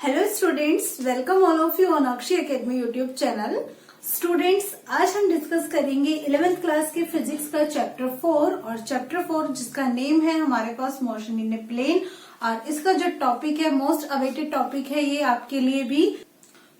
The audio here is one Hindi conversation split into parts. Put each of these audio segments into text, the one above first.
Hello students, welcome all of you on Akshay academy YouTube channel. Students, आज हम डिस्कस करेंगे 11th क्लास के फिजिक्स का चैप्टर 4 और चैप्टर 4 जिसका नेम है हमारे पास मोशन इन ए प्लेन। और इसका जो टॉपिक है, मोस्ट अवेटेड टॉपिक है ये आपके लिए भी,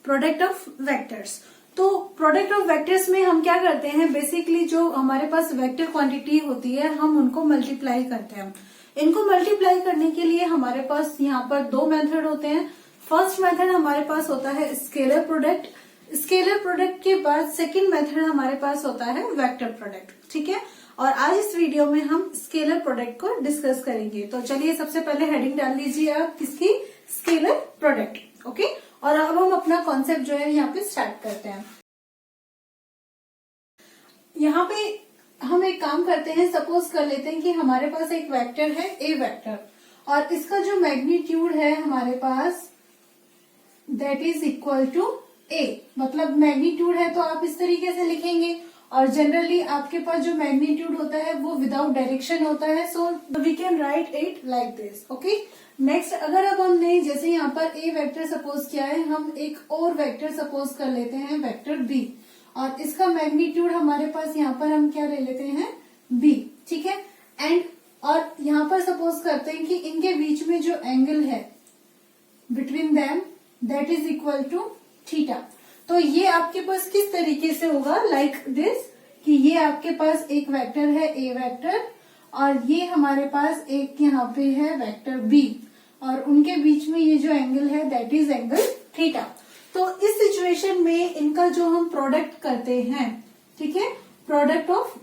प्रोडक्ट ऑफ वेक्टर्स। तो प्रोडक्ट ऑफ वेक्टर्स में हम क्या करते हैं, बेसिकली जो हमारे पास वेक्टर क्वांटिटी होती है हम उनको मल्टीप्लाई करते हैं। इनको मल्टीप्लाई करने के लिए हमारे पास यहाँ पर दो मेथड होते हैं। फर्स्ट मेथड हमारे पास होता है स्केलर प्रोडक्ट। स्केलर प्रोडक्ट के बाद सेकंड मेथड हमारे पास होता है वेक्टर प्रोडक्ट। ठीक है, और आज इस वीडियो में हम स्केलर प्रोडक्ट को डिस्कस करेंगे। तो चलिए सबसे पहले हेडिंग डाल लीजिए आप किसकी, स्केलर प्रोडक्ट। ओके, और अब हम अपना कॉन्सेप्ट जो है यहाँ पे स्टार्ट करते हैं। यहाँ पे हम एक काम करते हैं, सपोज कर लेते हैं कि हमारे पास एक वेक्टर है ए वेक्टर, और इसका जो मैग्नीट्यूड है हमारे पास दैट इज इक्वल टू ए। मतलब मैग्नीट्यूड है तो आप इस तरीके से लिखेंगे, और जनरली आपके पास जो मैग्नीट्यूड होता है वो विदाउट डायरेक्शन होता है, so we can write it like this. Okay, next अगर अब हमने जैसे यहाँ पर ए वेक्टर सपोज किया है, हम एक और वेक्टर सपोज कर लेते हैं वेक्टर बी, और इसका मैग्नीट्यूड हमारे पास यहाँ पर हम क्या ले लेते हैं, बी। ठीक है, एंड और यहाँ पर सपोज करते हैं कि इनके बीच में जो एंगल है between them that is equal to theta. तो ये आपके पास किस तरीके से होगा, लाइक दिस, कि ये आपके पास एक वेक्टर है ए वेक्टर, और ये हमारे पास एक यहाँ पे है वेक्टर बी, और उनके बीच में ये जो एंगल है दैट इज एंगल थीटा। तो इस सिचुएशन में इनका जो हम प्रोडक्ट करते हैं, ठीक है, प्रोडक्ट ऑफ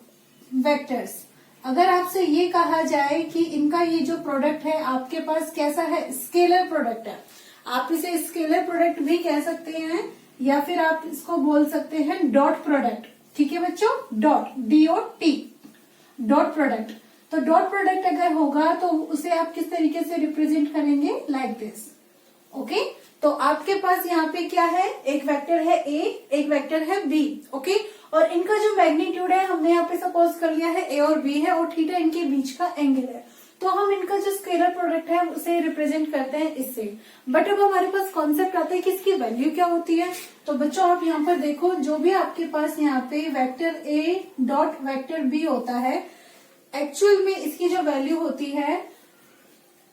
वेक्टर्स। अगर आपसे ये कहा जाए कि इनका ये जो प्रोडक्ट है आपके पास कैसा है, स्केलर प्रोडक्ट है, आप इसे स्केलर प्रोडक्ट भी कह सकते हैं, या फिर आप इसको बोल सकते हैं डॉट प्रोडक्ट। ठीक है बच्चों, डॉट, DOT, डॉट प्रोडक्ट। तो डॉट प्रोडक्ट अगर होगा तो उसे आप किस तरीके से रिप्रेजेंट करेंगे, लाइक दिस। ओके, तो आपके पास यहाँ पे क्या है, एक वेक्टर है ए, एक वेक्टर है बी। ओके, और इनका जो मैग्नीट्यूड है हमने यहाँ पे सपोज कर लिया है ए और बी है, और थीटा इनके बीच का एंगल है। तो हम इनका जो स्केलर प्रोडक्ट है उसे रिप्रेजेंट करते हैं इससे। बट अब हमारे पास कॉन्सेप्ट आता है कि इसकी वैल्यू क्या होती है। तो बच्चों आप यहाँ पर देखो, जो भी आपके पास यहाँ पे वेक्टर ए डॉट वेक्टर बी होता है, एक्चुअल में इसकी जो वैल्यू होती है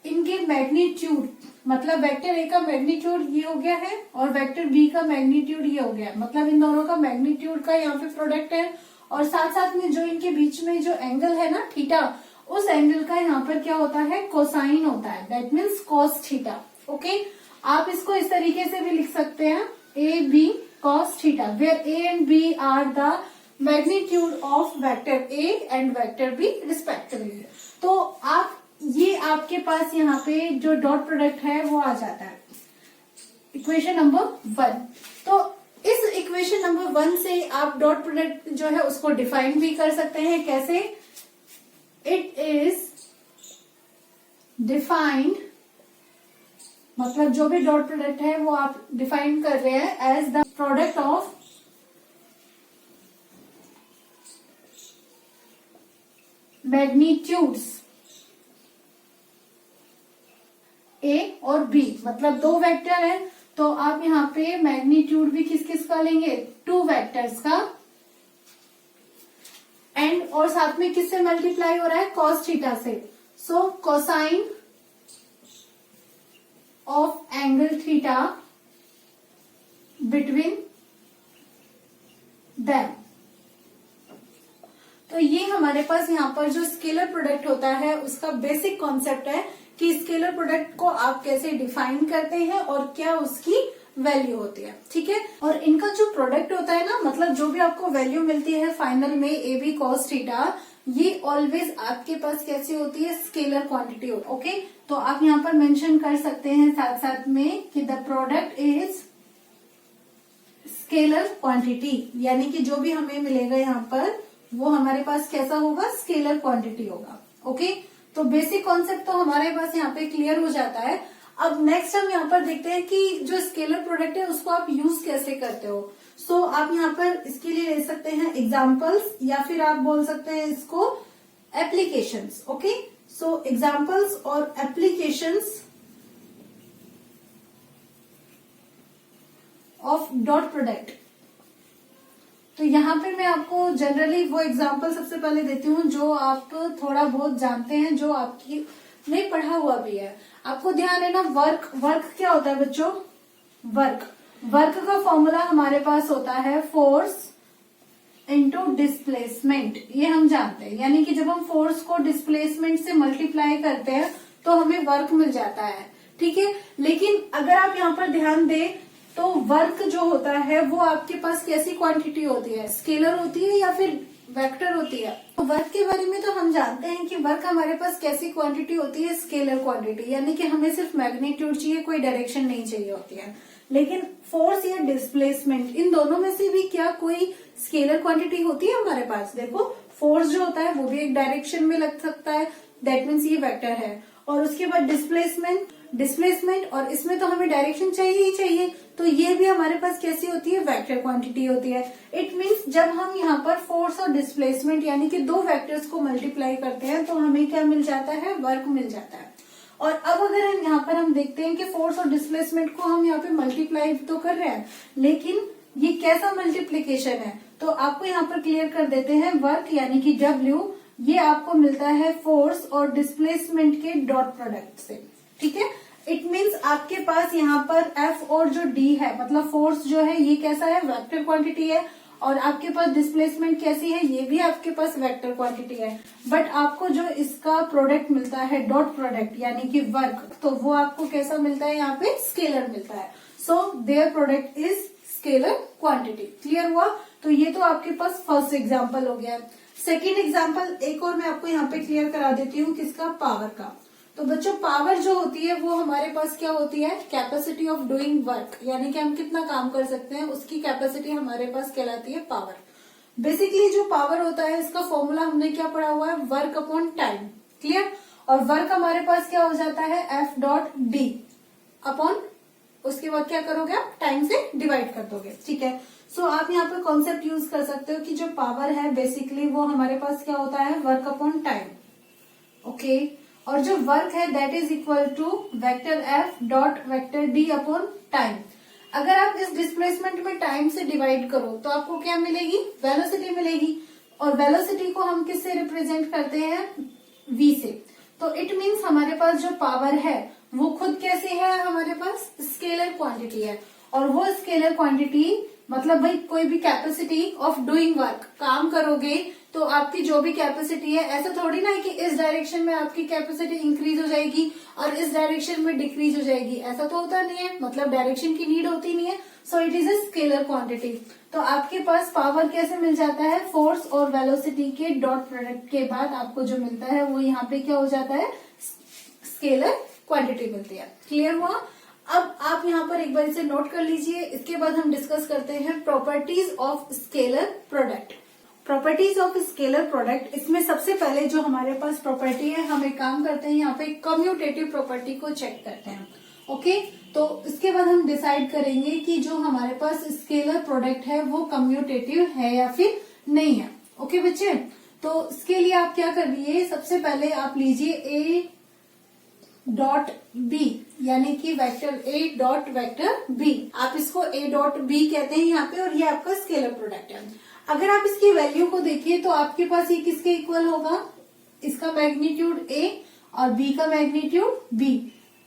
इनके मैग्नीट्यूड, मतलब वेक्टर ए का मैग्नीट्यूड ये हो गया है और वेक्टर बी का मैग्नीट्यूड ये हो गया, मतलब इन दोनों का मैग्नीट्यूड का यहाँ पे प्रोडक्ट है, और साथ साथ में जो इनके बीच में जो एंगल है ना थीटा, उस एंगल का यहाँ पर क्या होता है, कोसाइन होता है, that means cos theta. Okay, आप इसको इस तरीके से भी लिख सकते हैं, A B cos theta, where A and B are the magnitude of vector A and vector B respectively. तो आप ये आपके पास यहाँ पे जो डॉट प्रोडक्ट है वो आ जाता है इक्वेशन नंबर 1। तो इस इक्वेशन नंबर 1 से आप डॉट प्रोडक्ट जो है उसको डिफाइन भी कर सकते हैं। कैसे, इट इज डिफाइंड, मतलब जो भी डॉट प्रोडक्ट है वो आप डिफाइन कर रहे हैं as the product of magnitudes a और बी, मतलब दो वेक्टर है, तो आप यहाँ पे मैग्नीट्यूड भी किस किस का लेंगे, टू वेक्टर्स का, एंड और साथ में किससे मल्टीप्लाई हो रहा है, कॉस थीटा से। So cosine of angle theta between them. तो ये हमारे पास यहाँ पर जो स्केलर प्रोडक्ट होता है उसका बेसिक कॉन्सेप्ट है कि स्केलर प्रोडक्ट को आप कैसे डिफाइन करते हैं और क्या उसकी वैल्यू होती है। ठीक है, और इनका जो प्रोडक्ट होता है ना, मतलब जो भी आपको वैल्यू मिलती है फाइनल में ए बी कॉस थीटा, ये ऑलवेज आपके पास कैसी होती है, स्केलर क्वांटिटी होती है। ओके, तो आप यहाँ पर मेंशन कर सकते हैं साथ साथ में कि the product is scalar quantity, यानी कि जो भी हमें मिलेगा यहाँ पर वो हमारे पास कैसा होगा, स्केलर क्वांटिटी होगा। ओके, तो बेसिक कॉन्सेप्ट तो हमारे पास यहाँ पे क्लियर हो जाता है। अब नेक्स्ट हम यहाँ पर देखते हैं कि जो स्केलर प्रोडक्ट है उसको आप यूज कैसे करते हो। सो आप यहाँ पर इसके लिए ले सकते हैं एग्जाम्पल्स, या फिर आप बोल सकते हैं इसको एप्लीकेशंस। ओके, सो एग्जाम्पल्स और एप्लीकेशंस ऑफ डॉट प्रोडक्ट। तो यहाँ पे मैं आपको जनरली वो एग्जांपल सबसे पहले देती हूँ जो आप थोड़ा बहुत जानते हैं, जो आपकी नहीं पढ़ा हुआ भी है। आपको ध्यान है ना, वर्क क्या होता है बच्चों? वर्क का फॉर्मूला हमारे पास होता है फोर्स इनटू डिस्प्लेसमेंट, ये हम जानते हैं। यानी कि जब हम फोर्स को डिस्प्लेसमेंट से मल्टीप्लाई करते हैं तो हमें वर्क मिल जाता है, ठीक है। लेकिन अगर आप यहाँ पर ध्यान दें तो वर्क जो होता है वो आपके पास कैसी क्वांटिटी होती है? स्केलर होती है या फिर वेक्टर होती है? तो वर्क के बारे में तो हम जानते हैं कि वर्क हमारे पास कैसी क्वांटिटी होती है? स्केलर क्वांटिटी, यानी कि हमें सिर्फ मैग्नीट्यूड चाहिए, कोई डायरेक्शन नहीं चाहिए होती है। लेकिन फोर्स या डिस्प्लेसमेंट, इन दोनों में से भी क्या कोई स्केलर क्वांटिटी होती है हमारे पास? देखो, फोर्स जो होता है वो भी एक डायरेक्शन में लग सकता है, दैट मीन्स ये वेक्टर है। और उसके बाद डिस्प्लेसमेंट, और इसमें तो हमें डायरेक्शन चाहिए ही चाहिए, तो ये भी हमारे पास कैसी होती है? वेक्टर क्वांटिटी होती है। इट मीन्स जब हम यहाँ पर फोर्स और डिस्प्लेसमेंट यानी कि दो वेक्टर्स को मल्टीप्लाई करते हैं तो हमें क्या मिल जाता है? वर्क मिल जाता है। और अब अगर हम यहाँ पर हम देखते हैं कि फोर्स और डिस्प्लेसमेंट को हम यहाँ पे मल्टीप्लाई तो कर रहे हैं, लेकिन ये कैसा मल्टीप्लीकेशन है? तो आपको यहाँ पर क्लियर कर देते हैं। वर्क यानी कि W, ये आपको मिलता है फोर्स और डिस्प्लेसमेंट के डॉट प्रोडक्ट से, ठीक है। इट मीन्स आपके पास यहाँ पर F और जो D है, मतलब फोर्स जो है ये कैसा है? वेक्टर क्वांटिटी है। और आपके पास डिस्प्लेसमेंट कैसी है? ये भी आपके पास वेक्टर क्वांटिटी है। बट आपको जो इसका प्रोडक्ट मिलता है, डॉट प्रोडक्ट यानी कि वर्क, तो वो आपको कैसा मिलता है? यहाँ पे स्केलर मिलता है। So their product is scalar quantity. Clear हुआ? तो ये तो आपके पास फर्स्ट एग्जाम्पल हो गया। सेकेंड एग्जाम्पल एक और मैं आपको यहाँ पे क्लियर करा देती हूँ, किसका? पावर का। तो बच्चों, पावर जो होती है वो हमारे पास क्या होती है? कैपेसिटी ऑफ डूइंग वर्क, यानी कि हम कितना काम कर सकते हैं उसकी कैपेसिटी हमारे पास कहलाती है पावर। बेसिकली जो पावर होता है इसका फॉर्मूला हमने क्या पढ़ा हुआ है? Work upon time. क्लियर? और वर्क हमारे पास क्या हो जाता है? F डॉट डी अपॉन, उसके बाद क्या करोगे आप? टाइम से डिवाइड कर दोगे, ठीक है। सो आप यहाँ पे कॉन्सेप्ट यूज कर सकते हो कि जो पावर है बेसिकली वो हमारे पास क्या होता है? Work upon time, okay. और जो वर्क है that is equal to vector F dot vector D upon time. अगर आप इस डिस्प्लेसमेंट में टाइम से डिवाइड करो तो आपको क्या मिलेगी? वेलोसिटी मिलेगी। और वेलोसिटी को हम किससे रिप्रेजेंट करते हैं? V से। तो इट मीन्स हमारे पास जो पावर है वो खुद कैसे है? हमारे पास स्केलर क्वांटिटी है। और वो स्केलर क्वांटिटी मतलब भाई कोई भी कैपेसिटी ऑफ डूइंग वर्क, काम करोगे तो आपकी जो भी कैपेसिटी है, ऐसा थोड़ी ना है कि इस डायरेक्शन में आपकी कैपेसिटी इंक्रीज हो जाएगी और इस डायरेक्शन में डिक्रीज हो जाएगी, ऐसा तो होता नहीं है। मतलब डायरेक्शन की नीड होती नहीं है। So it is a scalar quantity. तो आपके पास पावर कैसे मिल जाता है? फोर्स और वेलोसिटी के डॉट प्रोडक्ट के बाद आपको जो मिलता है वो यहाँ पे क्या हो जाता है? स्केलर क्वांटिटी मिलती है। क्लियर हुआ? अब आप यहाँ पर एक बार इसे नोट कर लीजिए। इसके बाद हम डिस्कस करते हैं properties of scalar product. Properties of scalar product, इसमें सबसे पहले जो हमारे पास प्रॉपर्टी है, हम एक काम करते हैं यहाँ पे कम्यूटेटिव प्रॉपर्टी को चेक करते हैं, ओके। तो इसके बाद हम डिसाइड करेंगे कि जो हमारे पास स्केलर प्रोडक्ट है वो कम्यूटेटिव है या फिर नहीं है, ओके बच्चे। तो इसके लिए आप क्या करिए? सबसे पहले आप लीजिए A डॉट बी, यानी कि vector A dot vector B। आप इसको A डॉट B कहते हैं यहाँ पे, और ये आपका स्केलर प्रोडक्ट है। अगर आप इसकी वैल्यू को देखिए तो आपके पास ये किसके इक्वल होगा? इसका मैग्नीट्यूड A और B का magnitude B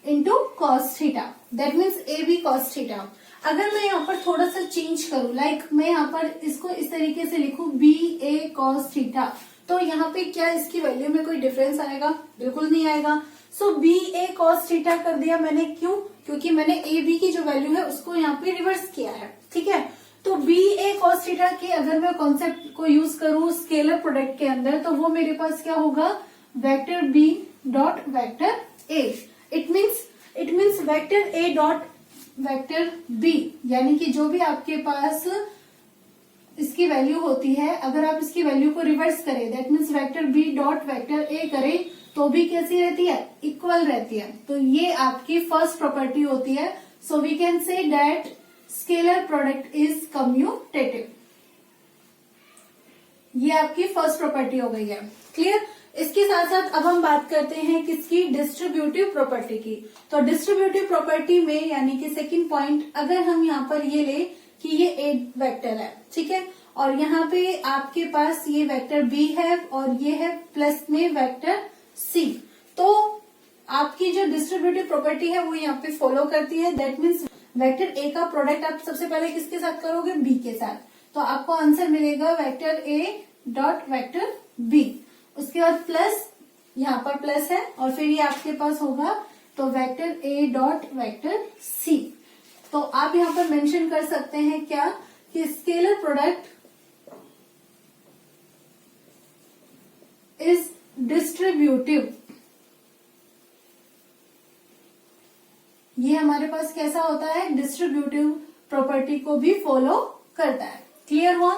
into cos theta, that means AB cos theta. अगर मैं यहाँ पर थोड़ा सा चेंज करूँ, लाइक मैं यहाँ पर इसको इस तरीके से लिखूं BA कॉस थीटा, तो यहाँ पे क्या इसकी वैल्यू में कोई डिफरेंस आएगा? बिल्कुल नहीं आएगा। सो BA कॉस थीटा कर दिया मैंने, क्यों? क्योंकि मैंने AB की जो वैल्यू है उसको यहाँ पे रिवर्स किया है, ठीक है। तो BA कॉस थीटा के अगर मैं कॉन्सेप्ट को यूज करूँ स्केलर प्रोडक्ट के अंदर, तो वो मेरे पास क्या होगा? Vector B dot vector A। It means vector A dot vector B, यानी कि जो भी आपके पास इसकी वैल्यू होती है, अगर आप इसकी वैल्यू को रिवर्स करें, that means vector B dot vector A करें, तो भी कैसी रहती है? इक्वल रहती है। तो ये आपकी फर्स्ट प्रॉपर्टी होती है। So we can say that scalar product is commutative. ये आपकी फर्स्ट प्रॉपर्टी हो गई है। क्लियर? इसके साथ साथ अब हम बात करते हैं किसकी, डिस्ट्रीब्यूटिव प्रॉपर्टी की। तो डिस्ट्रीब्यूटिव प्रॉपर्टी में यानी कि सेकंड पॉइंट, अगर हम यहाँ पर ये ले कि ये ए वेक्टर है, ठीक है, और यहाँ पे आपके पास ये वेक्टर बी है और ये है प्लस में वेक्टर सी, तो आपकी जो डिस्ट्रीब्यूटिव प्रॉपर्टी है वो यहाँ पे फॉलो करती है। दैट मीन्स वेक्टर ए का प्रोडक्ट आप सबसे पहले किसके साथ करोगे, बी के साथ, तो आपको आंसर मिलेगा वेक्टर ए डॉट वेक्टर बी। उसके बाद प्लस, यहाँ पर प्लस है और फिर ये आपके पास होगा तो वेक्टर ए डॉट वेक्टर सी। तो आप यहाँ पर मेंशन कर सकते हैं क्या कि स्केलर प्रोडक्ट इज डिस्ट्रीब्यूटिव। ये हमारे पास कैसा होता है, डिस्ट्रीब्यूटिव प्रॉपर्टी को भी फॉलो करता है। क्लियर हुआ?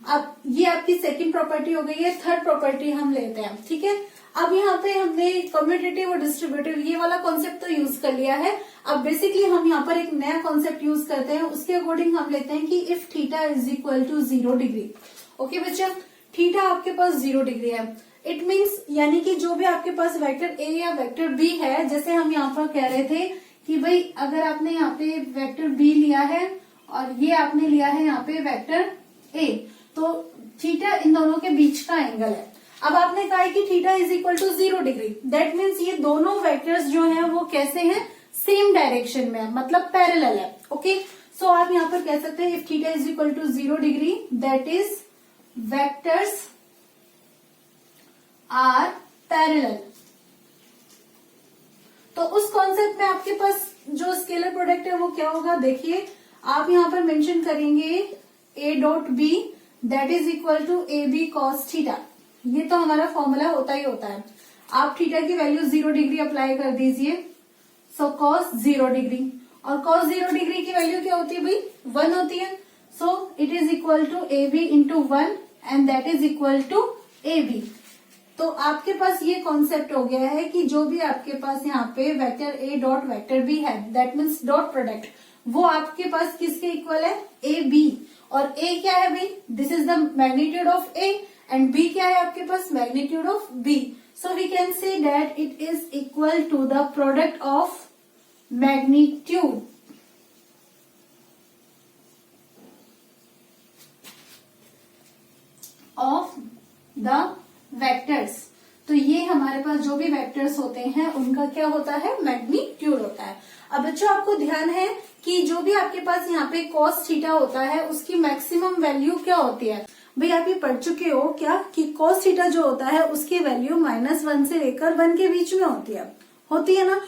अब ये आपकी सेकंड प्रॉपर्टी हो गई है। थर्ड प्रॉपर्टी हम लेते हैं, ठीक है। अब यहाँ पे हमने कम्यूटेटिव और डिस्ट्रीब्यूटिव ये वाला कॉन्सेप्ट तो यूज कर लिया है। अब बेसिकली हम यहाँ पर एक नया कॉन्सेप्ट यूज करते हैं, उसके अकॉर्डिंग हम लेते हैं कि if theta is equal to 0 degree. Okay बच्चा, थीटा आपके पास 0 डिग्री है, इट मीन्स यानी कि जो भी आपके पास वेक्टर ए या वेक्टर बी है, जैसे हम यहाँ पर कह रहे थे कि भाई अगर आपने यहाँ पे वेक्टर बी लिया है और ये आपने लिया है यहाँ पे वेक्टर ए, तो थीटा इन दोनों के बीच का एंगल है। अब आपने कहा है कि theta is equal to 0 degree, that means ये दोनों वेक्टर्स जो हैं वो कैसे हैं, सेम डायरेक्शन में है, मतलब पैरेलल है। ओके, सो आप यहाँ पर कह सकते हैं if theta is equal to 0 degree that is vectors are parallel. तो उस कॉन्सेप्ट में आपके पास जो स्केलर प्रोडक्ट है वो क्या होगा, देखिए आप यहाँ पर मेंशन करेंगे a dot B that is equal to A B cos theta. ये तो हमारा फॉर्मूला होता ही होता है। आप थीटा की वैल्यू 0 डिग्री अप्लाई कर दीजिए, सो कॉस 0 डिग्री, और कॉस 0 डिग्री की वैल्यू क्या होती है भाई, 1 होती है। So it is equal to A B into 1 and that is equal to A B. तो आपके पास ये कॉन्सेप्ट हो गया है कि जो भी आपके पास यहाँ पे वेक्टर ए डॉट वेक्टर बी है, दैट मीन्स डॉट प्रोडक्ट, वो आपके पास किसके इक्वल है, ए बी। और ए क्या है भाई, this is the magnitude of a, and b क्या है आपके पास, magnitude of b. So we can say that it is equal to the product of magnitude of the vectors. तो ये हमारे पास जो भी वेक्टर्स होते हैं उनका क्या होता है, मैग्नीट्यूड होता है। अब बच्चों आपको ध्यान है कि जो भी आपके पास यहाँ पे कॉस थीटा होता है उसकी मैक्सिमम वैल्यू क्या होती है, भाई आप ये पढ़ चुके हो क्या कि कॉस थीटा जो होता है उसकी वैल्यू -1 से लेकर 1 के बीच में होती है ना।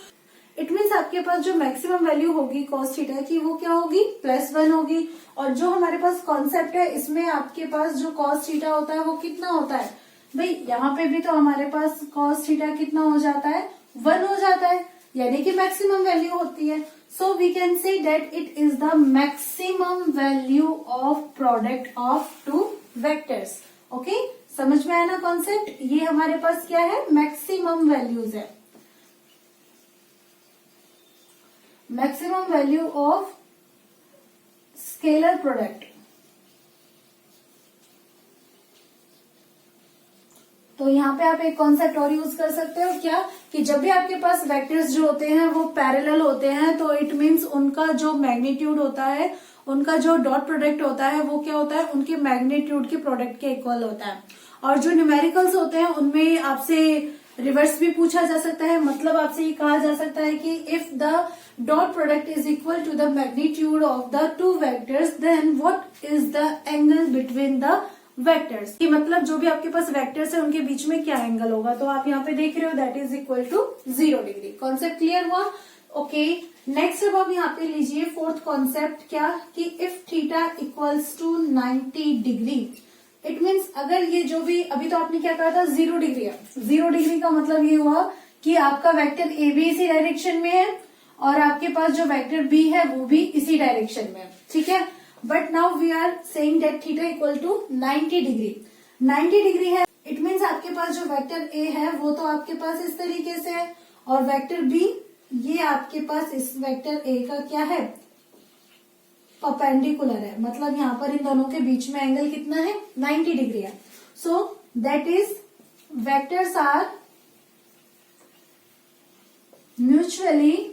इट मीन्स आपके पास जो मैक्सिमम वैल्यू होगी कॉस थीटा की वो क्या होगी, +1 होगी। और जो हमारे पास कॉन्सेप्ट है इसमें आपके पास जो कॉस थीटा होता है वो कितना होता है, भाई यहाँ पे भी तो हमारे पास कॉस थीटा कितना हो जाता है, 1 हो जाता है, यानी कि मैक्सिमम वैल्यू होती है। So we can say that it is the maximum value of product of two vectors. Okay, समझ में आया ना कॉन्सेप्ट, ये हमारे पास क्या है, मैक्सिमम वैल्यूज है, maximum value of scalar product. तो यहाँ पे आप एक कॉन्सेप्ट और यूज कर सकते हो क्या, कि जब भी आपके पास वेक्टर्स जो होते हैं वो पैरेलल होते हैं तो इट मीन्स उनका जो मैग्नीट्यूड होता है, उनका जो डॉट प्रोडक्ट होता है वो क्या होता है, उनके मैग्नीट्यूड के प्रोडक्ट के इक्वल होता है। और जो न्यूमेरिकल्स होते हैं उनमें आपसे रिवर्स भी पूछा जा सकता है, मतलब आपसे ये कहा जा सकता है कि if the dot product is equal to the magnitude of the two vectors then what is the angle between the vectors. कि मतलब जो भी आपके पास वेक्टर्स है उनके बीच में क्या एंगल होगा, तो आप यहाँ पे देख रहे हो that is equal to 0 degree. Concept clear हुआ? ओके, नेक्स्ट अब आप यहाँ पे लीजिए फोर्थ कॉन्सेप्ट, क्या कि if theta equals to 90 degree, it means अगर ये जो भी अभी तो आपने क्या कहा था 0 डिग्री है, 0 डिग्री का मतलब ये हुआ कि आपका वेक्टर ए भी इसी डायरेक्शन में है और आपके पास जो वेक्टर बी है वो भी इसी डायरेक्शन में है, ठीक है। But now we are saying that theta equal to 90 degree. 90 degree है, इट मीन्स आपके पास जो वेक्टर ए है वो तो आपके पास इस तरीके से है और वेक्टर बी ये आपके पास इस वेक्टर ए का क्या है, परपेंडिकुलर है, मतलब यहाँ पर इन दोनों के बीच में एंगल कितना है, 90 डिग्री है। So that is vectors are mutually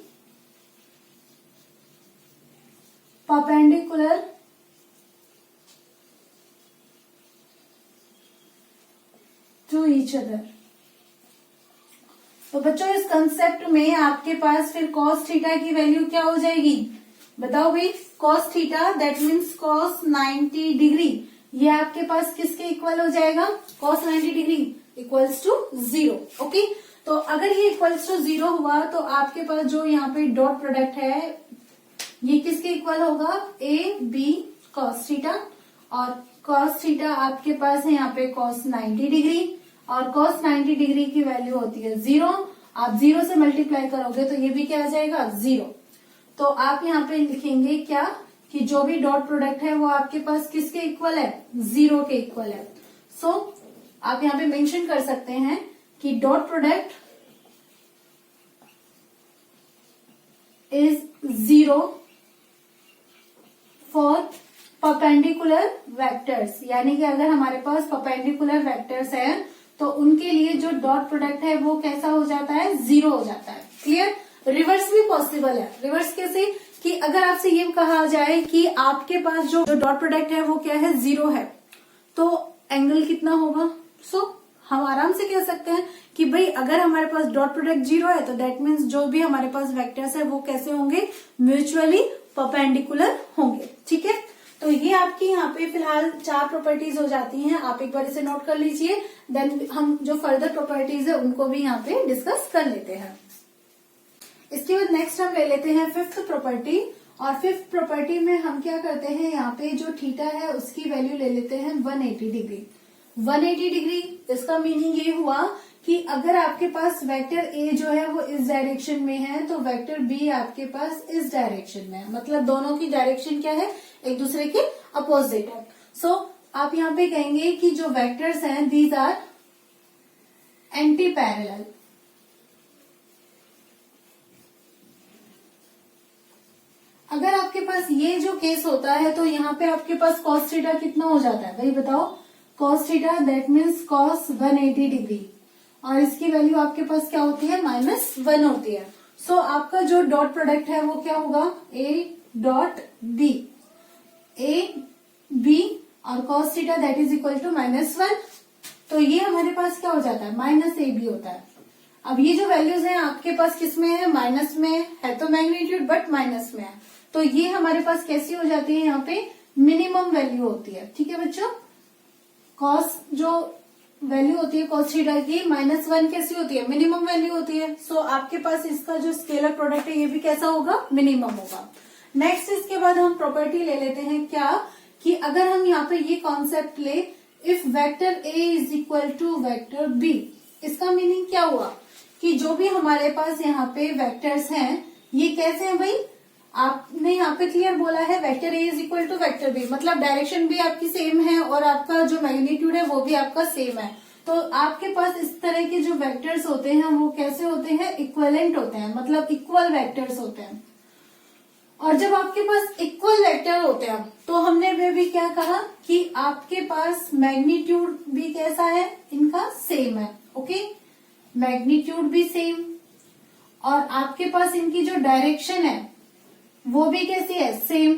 perpendicular to each other। तो बच्चों इस कंसेप्ट में आपके पास फिर cos थीटा की वैल्यू क्या हो जाएगी, बताओ भाई। cos theta that means cos 90 degree, ये आपके पास किसके इक्वल हो जाएगा, cos 90 degree equals to 0। Okay, तो अगर ये इक्वल्स टू 0 हुआ तो आपके पास जो यहाँ पे डॉट प्रोडक्ट है ये किसके इक्वल होगा, ए बी cos थीटा, और cos थीटा आपके पास है यहाँ पे cos 90 डिग्री, और cos 90 डिग्री की वैल्यू होती है 0। आप 0 से मल्टीप्लाई करोगे तो ये भी क्या आ जाएगा 0। तो आप यहाँ पे लिखेंगे क्या कि जो भी डॉट प्रोडक्ट है वो आपके पास किसके इक्वल है, 0 के इक्वल है। सो आप यहाँ पे मेंशन कर सकते हैं कि dot product is 0 for perpendicular vectors, यानी कि अगर हमारे पास परपेंडिकुलर वेक्टर्स है तो उनके लिए जो डॉट प्रोडक्ट है वो कैसा हो जाता है, 0 हो जाता है। क्लियर। रिवर्स भी पॉसिबल है। रिवर्स कैसे, कि अगर आपसे ये कहा जाए कि आपके पास जो डॉट प्रोडक्ट है वो क्या है, 0 है, तो एंगल कितना होगा। सो हम आराम से कह सकते हैं कि भाई अगर हमारे पास डॉट प्रोडक्ट 0 है तो दैट मीन्स जो भी हमारे पास वेक्टर्स है वो कैसे होंगे, म्यूचुअली परपेंडिकुलर होंगे। ठीक है, तो ये आपकी यहाँ पे फिलहाल 4 प्रॉपर्टीज हो जाती हैं, आप एक बार इसे नोट कर लीजिए। देन हम जो फर्दर प्रॉपर्टीज है उनको भी यहाँ पे डिस्कस कर लेते हैं। इसके बाद नेक्स्ट हम ले लेते हैं 5th प्रॉपर्टी, और 5th प्रॉपर्टी में हम क्या करते हैं, यहाँ पे जो थीटा है उसकी वैल्यू ले लेते हैं 180 डिग्री। 180 डिग्री इसका मीनिंग ये हुआ कि अगर आपके पास वेक्टर ए जो है वो इस डायरेक्शन में है तो वेक्टर बी आपके पास इस डायरेक्शन में है, मतलब दोनों की डायरेक्शन क्या है, एक दूसरे के अपोजिट है। सो आप यहाँ पे कहेंगे कि जो वेक्टर्स हैं दीज आर एंटी पैरेलल। अगर आपके पास ये जो केस होता है तो यहाँ पे आपके पास cos थीटा कितना हो जाता है भाई, बताओ। cos theta that means cos 180 degree, और इसकी वैल्यू आपके पास क्या होती है, -1 होती है। सो आपका जो डॉट प्रोडक्ट है वो क्या होगा, A dot B, A B और cos theta that is equal to -1। तो ये हमारे पास क्या हो जाता है, -ab होता है। अब ये जो वैल्यूज हैं आपके पास किस में है, माइनस में है तो मैग्नीट्यूड बट माइनस में है, तो ये हमारे पास कैसी हो जाती है, यहाँ पे मिनिमम वैल्यू होती है। ठीक है बच्चों, cos जो वैल्यू होती है cos थीटा की -1 कैसी होती है, मिनिमम वैल्यू होती है। सो आपके पास इसका जो स्केलर प्रोडक्ट है ये भी कैसा होगा, मिनिमम होगा। नेक्स्ट इसके बाद हम प्रॉपर्टी ले लेते हैं क्या, कि अगर हम यहाँ पे ये कॉन्सेप्ट ले, if vector A is equal to vector B, इसका मीनिंग क्या हुआ कि जो भी हमारे पास यहाँ पे वेक्टर्स हैं ये कैसे हैं भाई, आपने यहाँ पे क्लियर बोला है vector A is equal to vector B, मतलब डायरेक्शन भी आपकी सेम है और आपका जो मैग्नीट्यूड है वो भी आपका सेम है। तो आपके पास इस तरह के जो वेक्टर्स होते हैं वो कैसे होते हैं, इक्वलेंट होते हैं, मतलब इक्वल वेक्टर्स होते हैं। और जब आपके पास इक्वल वेक्टर होते हैं तो हमने वे भी क्या कहा कि आपके पास मैग्नीट्यूड भी कैसा है, इनका सेम है। ओके, मैग्नीट्यूड भी सेम, और आपके पास इनकी जो डायरेक्शन है वो भी कैसी है, सेम।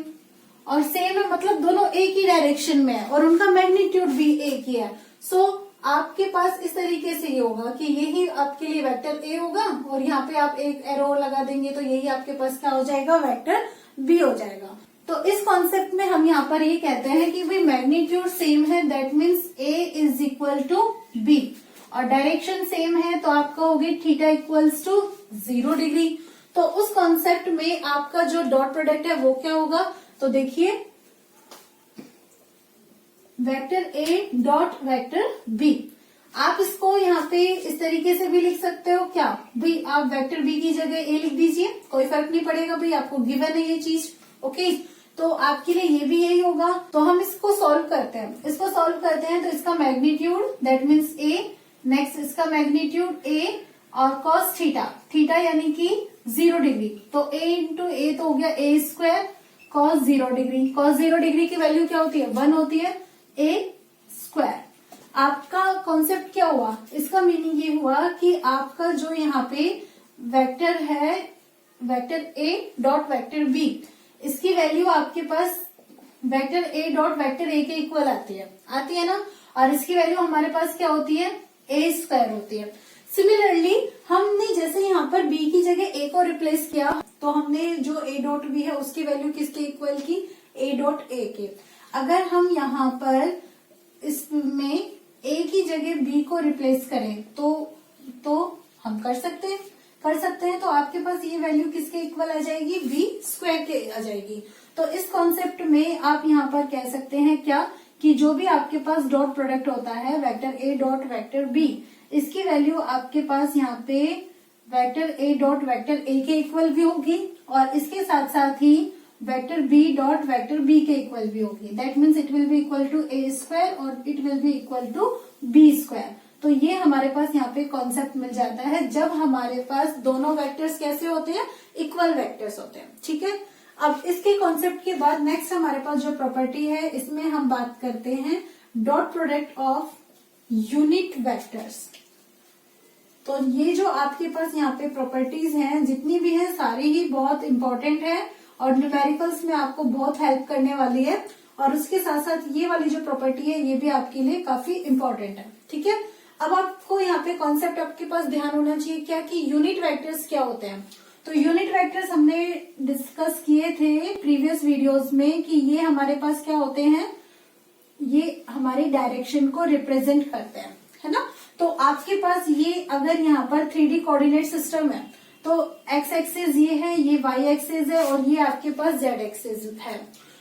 और सेम है मतलब दोनों एक ही डायरेक्शन में है और उनका मैग्नीट्यूड भी एक ही है। सो आपके पास इस तरीके से ये होगा कि यही आपके लिए वेक्टर ए होगा और यहाँ पे आप एक एरो लगा देंगे तो यही आपके पास क्या हो जाएगा, वेक्टर बी हो जाएगा। तो इस कॉन्सेप्ट में हम यहाँ पर ये कहते हैं कि भाई मैग्नीट्यूड सेम है that means A is equal to B, और डायरेक्शन सेम है तो आपका होगी थीटा इक्वल्स टू 0 डिग्री। तो उस कॉन्सेप्ट में आपका जो डॉट प्रोडक्ट है वो क्या होगा, तो देखिए वेक्टर ए डॉट वेक्टर बी, आप इसको यहाँ पे इस तरीके से भी लिख सकते हो क्या भाई, आप वेक्टर बी की जगह ए लिख दीजिए, कोई फर्क नहीं पड़ेगा भाई, आपको गिवन है ये चीज। ओके, तो आपके लिए ये भी यही होगा। तो हम इसको सॉल्व करते हैं, इसको सॉल्व करते हैं तो इसका magnitude that means A, next इसका मैग्नीट्यूड ए और cos थीटा, थीटा यानी कि 0 डिग्री, तो a इंटू ए तो हो गया a square cos 0 degree. cos 0 degree की वैल्यू क्या होती है, 1 होती है, a स्क्वायर। आपका कॉन्सेप्ट क्या हुआ, इसका मीनिंग ये हुआ कि आपका जो यहाँ पे वेक्टर है, वेक्टर ए डॉट वेक्टर बी, इसकी वैल्यू आपके पास vector A dot vector a के इक्वल आती है ना, और इसकी वैल्यू हमारे पास क्या होती है, ए स्क्वायर होती है। सिमिलरली हमने जैसे यहाँ पर बी की जगह ए को रिप्लेस किया, तो हमने जो ए डॉट बी है उसकी वैल्यू किसके इक्वल की, ए डॉट ए के। अगर हम यहाँ पर इसमें ए की जगह बी को रिप्लेस करें तो हम कर सकते हैं, तो आपके पास ये वैल्यू किसके इक्वल आ जाएगी, बी स्क्वायर के आ जाएगी। तो इस कॉन्सेप्ट में आप यहाँ पर कह सकते हैं क्या, कि जो भी आपके पास डॉट प्रोडक्ट होता है वेक्टर ए डॉट वेक्टर बी, इसकी वैल्यू आपके पास यहाँ पे vector A dot vector a के इक्वल भी होगी, और इसके साथ साथ ही vector b dot vector b के इक्वल भी होगी। That means it will be equal to a square और it will be equal to b square. तो ये हमारे पास यहाँ पे कॉन्सेप्ट मिल जाता है जब हमारे पास दोनों वेक्टर्स कैसे होते हैं, इक्वल वेक्टर्स होते हैं। ठीक है, अब इसके कॉन्सेप्ट के बाद नेक्स्ट हमारे पास जो प्रॉपर्टी है, इसमें हम बात करते हैं dot product of unit vectors. तो ये जो आपके पास यहाँ पे प्रॉपर्टीज हैं, जितनी भी हैं सारी ही बहुत इंपॉर्टेंट है और न्यूमेरिकल्स में आपको बहुत हेल्प करने वाली है, और उसके साथ साथ ये वाली जो प्रॉपर्टी है ये भी आपके लिए काफी इंपॉर्टेंट है। ठीक है, अब आपको यहाँ पे कॉन्सेप्ट आपके पास ध्यान होना चाहिए क्या, कि यूनिट वेक्टर्स क्या होते हैं। तो यूनिट वेक्टर्स हमने डिस्कस किए थे प्रीवियस वीडियोस में कि ये हमारे पास क्या होते हैं, ये हमारी डायरेक्शन को रिप्रेजेंट करते हैं, है ना। तो आपके पास ये अगर यहाँ पर 3D कोऑर्डिनेट सिस्टम है, तो एक्स एक्सिस ये है, ये वाई एक्सिस है, और ये आपके पास जेड एक्सिस है।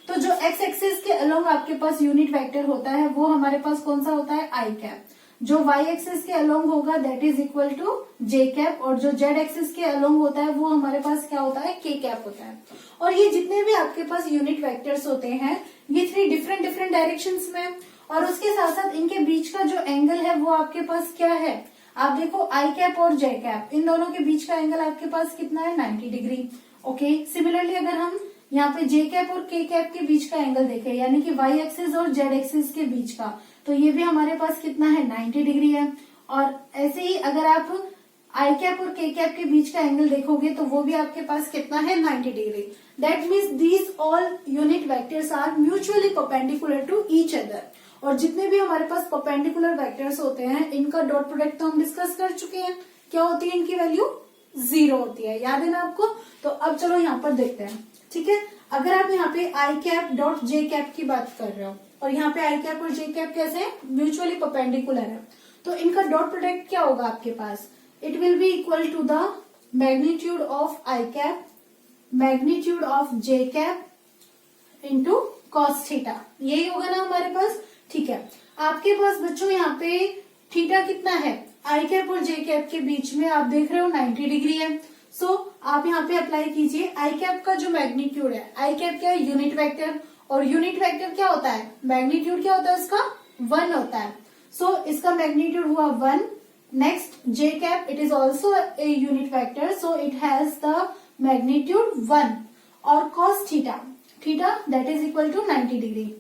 तो जो एक्स एक्सिस के अलोंग आपके पास यूनिट वेक्टर होता है वो हमारे पास कौन सा होता है, आई कैप। जो वाई एक्सिस के अलोंग होगा that is equal to J cap, और जो जेड एक्सिस के अलोंग होता है वो हमारे पास क्या होता है, के कैप होता है। और ये जितने भी आपके पास यूनिट वेक्टर्स होते हैं ये 3 डिफरेंट डायरेक्शंस में, और उसके साथ साथ इनके बीच का जो एंगल है वो आपके पास क्या है, आप देखो आई कैप और जे कैप, इन दोनों के बीच का एंगल आपके पास कितना है, 90 डिग्री। ओके, सिमिलरली अगर हम यहाँ पे जे कैप और के कैप के बीच का एंगल देखें, यानी कि वाई एक्सिस और जेड एक्सिस के बीच का, तो ये भी हमारे पास कितना है, 90 डिग्री है। और ऐसे ही अगर आप आई कैप और के कैप के बीच का एंगल देखोगे तो वो भी आपके पास कितना है, 90 degree. That means these all unit vectors are mutually perpendicular to each other. और जितने भी हमारे पास परपेंडिकुलर वेक्टर्स होते हैं इनका डॉट प्रोडक्ट तो हम डिस्कस कर चुके हैं, क्या होती है इनकी वैल्यू, 0 होती है, याद है ना आपको। तो अब चलो यहाँ पर देखते हैं। ठीक है, अगर आप यहाँ पे i cap dot J cap की बात कर रहे हो, और यहाँ पे आई कैप और जे कैप कैसे म्यूचुअली परपेंडिकुलर है, तो इनका डॉट प्रोडक्ट क्या होगा आपके पास, it will be equal to the magnitude of I cap magnitude of j cap into cos theta, यही होगा ना हमारे पास। ठीक है, आपके पास बच्चों यहाँ पे थीटा कितना है, आई कैप और जे कैप के बीच में आप देख रहे हो 90 डिग्री है। सो आप यहाँ पे अप्लाई कीजिए आई कैप का जो मैग्नीट्यूड है, आई कैप क्या है, यूनिट वेक्टर, और यूनिट वेक्टर क्या होता है, मैग्नीट्यूड क्या होता है उसका, 1 होता है। सो इसका मैग्नीट्यूड हुआ 1। Next J cap, it is also a unit vector, so it has the magnitude 1, और cos theta that is equal to 90 degree.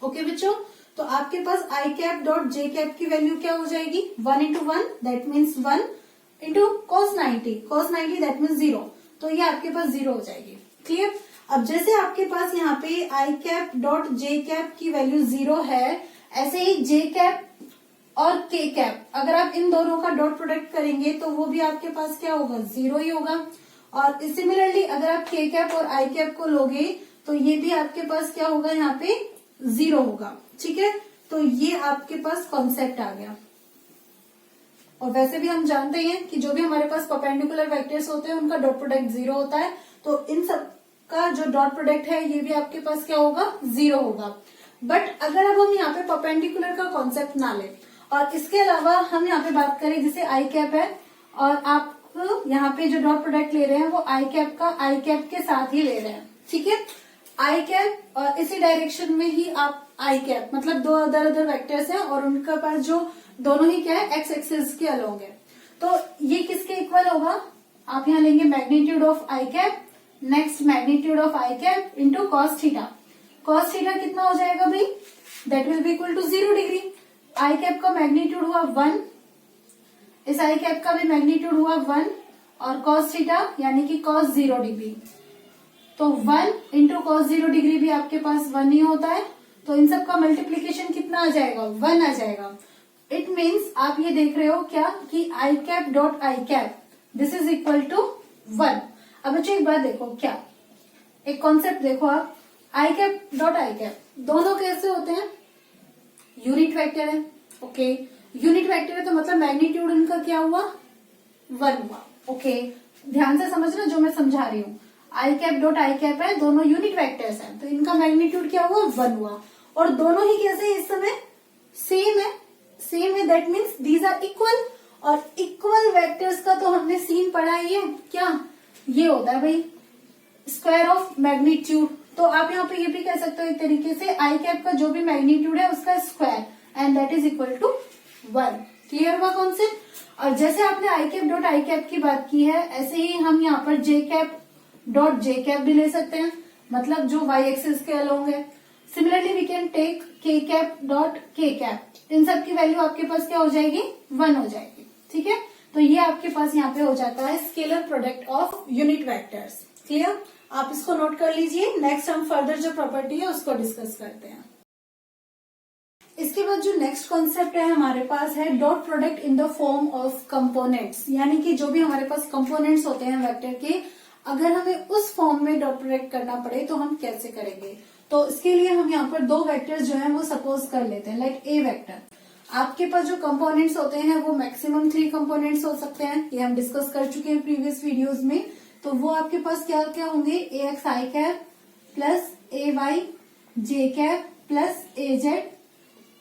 Okay बच्चों, तो आपके पास I cap dot J cap की वैल्यू क्या हो जाएगी, 1 into 1 that means 1 into cos 90 that means 0, तो ये आपके पास 0 हो जाएगी। क्लियर। अब जैसे आपके पास यहाँ पे i cap dot J cap की वैल्यू 0 है, ऐसे ही जे कैप और के कैप अगर आप इन दोनों का डॉट प्रोडक्ट करेंगे तो वो भी आपके पास क्या होगा, 0 ही होगा। और सिमिलरली अगर आप के कैप और आई कैप को लोगे तो ये भी आपके पास क्या होगा, यहाँ पे 0 होगा। ठीक है, तो ये आपके पास कॉन्सेप्ट आ गया। और वैसे भी हम जानते हैं कि जो भी हमारे पास परपेंडिकुलर वेक्टर्स होते हैं उनका डॉट प्रोडक्ट 0 होता है, तो इन सब का जो डॉट प्रोडक्ट है ये भी आपके पास क्या होगा, 0 होगा। बट अगर अब हम यहाँ पे परपेंडिकुलर का कॉन्सेप्ट ना ले और इसके अलावा हम यहाँ पे बात करें जैसे आई कैप है और आप यहाँ पे जो डॉट प्रोडक्ट ले रहे हैं वो आई कैप का आई कैप के साथ ही ले रहे हैं। ठीक है, आई कैप और इसी डायरेक्शन में ही आप आई कैप मतलब 2 अदर वेक्टर्स हैं और उनका पास जो दोनों ही क्या है, एक्स एक्सिस के अलोंग है। तो ये किसके इक्वल होगा, आप यहाँ लेंगे magnitude of I cap, next magnitude of I cap into cos theta. Cos theta कितना हो जाएगा भाई, that will be equal to 0 degree. I cap का मैग्नीट्यूड हुआ 1, इस आई कैप का भी मैग्नीट्यूड हुआ 1 और कॉस थीटा यानी कि कॉस 0 डिग्री, तो 1 इंटू कॉस 0 डिग्री भी आपके पास 1 ही होता है, तो इन सब का मल्टीप्लीकेशन कितना आ जाएगा, 1 आ जाएगा। इट मीन्स आप ये देख रहे हो क्या कि i cap dot I cap this is equal to 1। अब बच्चों एक बात देखो, क्या एक कॉन्सेप्ट देखो आप, आई कैप डॉट आई कैप दोनों कैसे होते हैं, यूनिट वेक्टर है। ओके, यूनिट वेक्टर है तो मतलब मैग्नीट्यूड इनका क्या हुआ, 1 हुआ। ओके, ध्यान से समझना जो मैं समझा रही हूँ। आई कैप डॉट आई कैप है, दोनों यूनिट वेक्टर्स हैं, तो इनका मैग्नीट्यूड क्या हुआ, 1 हुआ। और दोनों ही कैसे हैं इस समय, सेम है, सेम है, that means these are equal. और इक्वल वेक्टर्स का तो हमने सीन पढ़ा ही है, क्या ये होता है भाई स्क्वायर ऑफ मैग्नीट्यूड। तो आप यहाँ पे ये भी कह सकते हो एक तरीके से आई कैप का जो भी मैग्नीट्यूड है उसका square and that is equal to 1। Clear हुआ कॉन्सेप्ट। और जैसे आपने I cap dot I cap की बात की है, ऐसे ही हम यहाँ पर J cap dot J cap भी ले सकते हैं, मतलब जो वाई एक्सिस के अलोंग है। Similarly we can take K cap dot K cap, इन सब की वैल्यू आपके पास क्या हो जाएगी, 1 हो जाएगी। ठीक है, तो ये आपके पास यहाँ पे हो जाता है scalar product of unit vectors. Clear, आप इसको नोट कर लीजिए। नेक्स्ट हम फर्दर जो प्रॉपर्टी है उसको डिस्कस करते हैं। इसके बाद जो नेक्स्ट कॉन्सेप्ट है हमारे पास है dot product in the form of components, यानी कि जो भी हमारे पास कंपोनेंट्स होते हैं वेक्टर के, अगर हमें उस फॉर्म में डॉट प्रोडक्ट करना पड़े तो हम कैसे करेंगे। तो इसके लिए हम यहाँ पर 2 वेक्टर्स जो है वो सपोज कर लेते हैं, लाइक ए वेक्टर। आपके पास जो कंपोनेंट्स होते हैं वो मैक्सिमम 3 कंपोनेंट्स हो सकते हैं, ये हम डिस्कस कर चुके हैं प्रीवियस वीडियोज में। तो वो आपके पास क्या क्या होंगे, ए X I cap plus A Y J cap plus A Z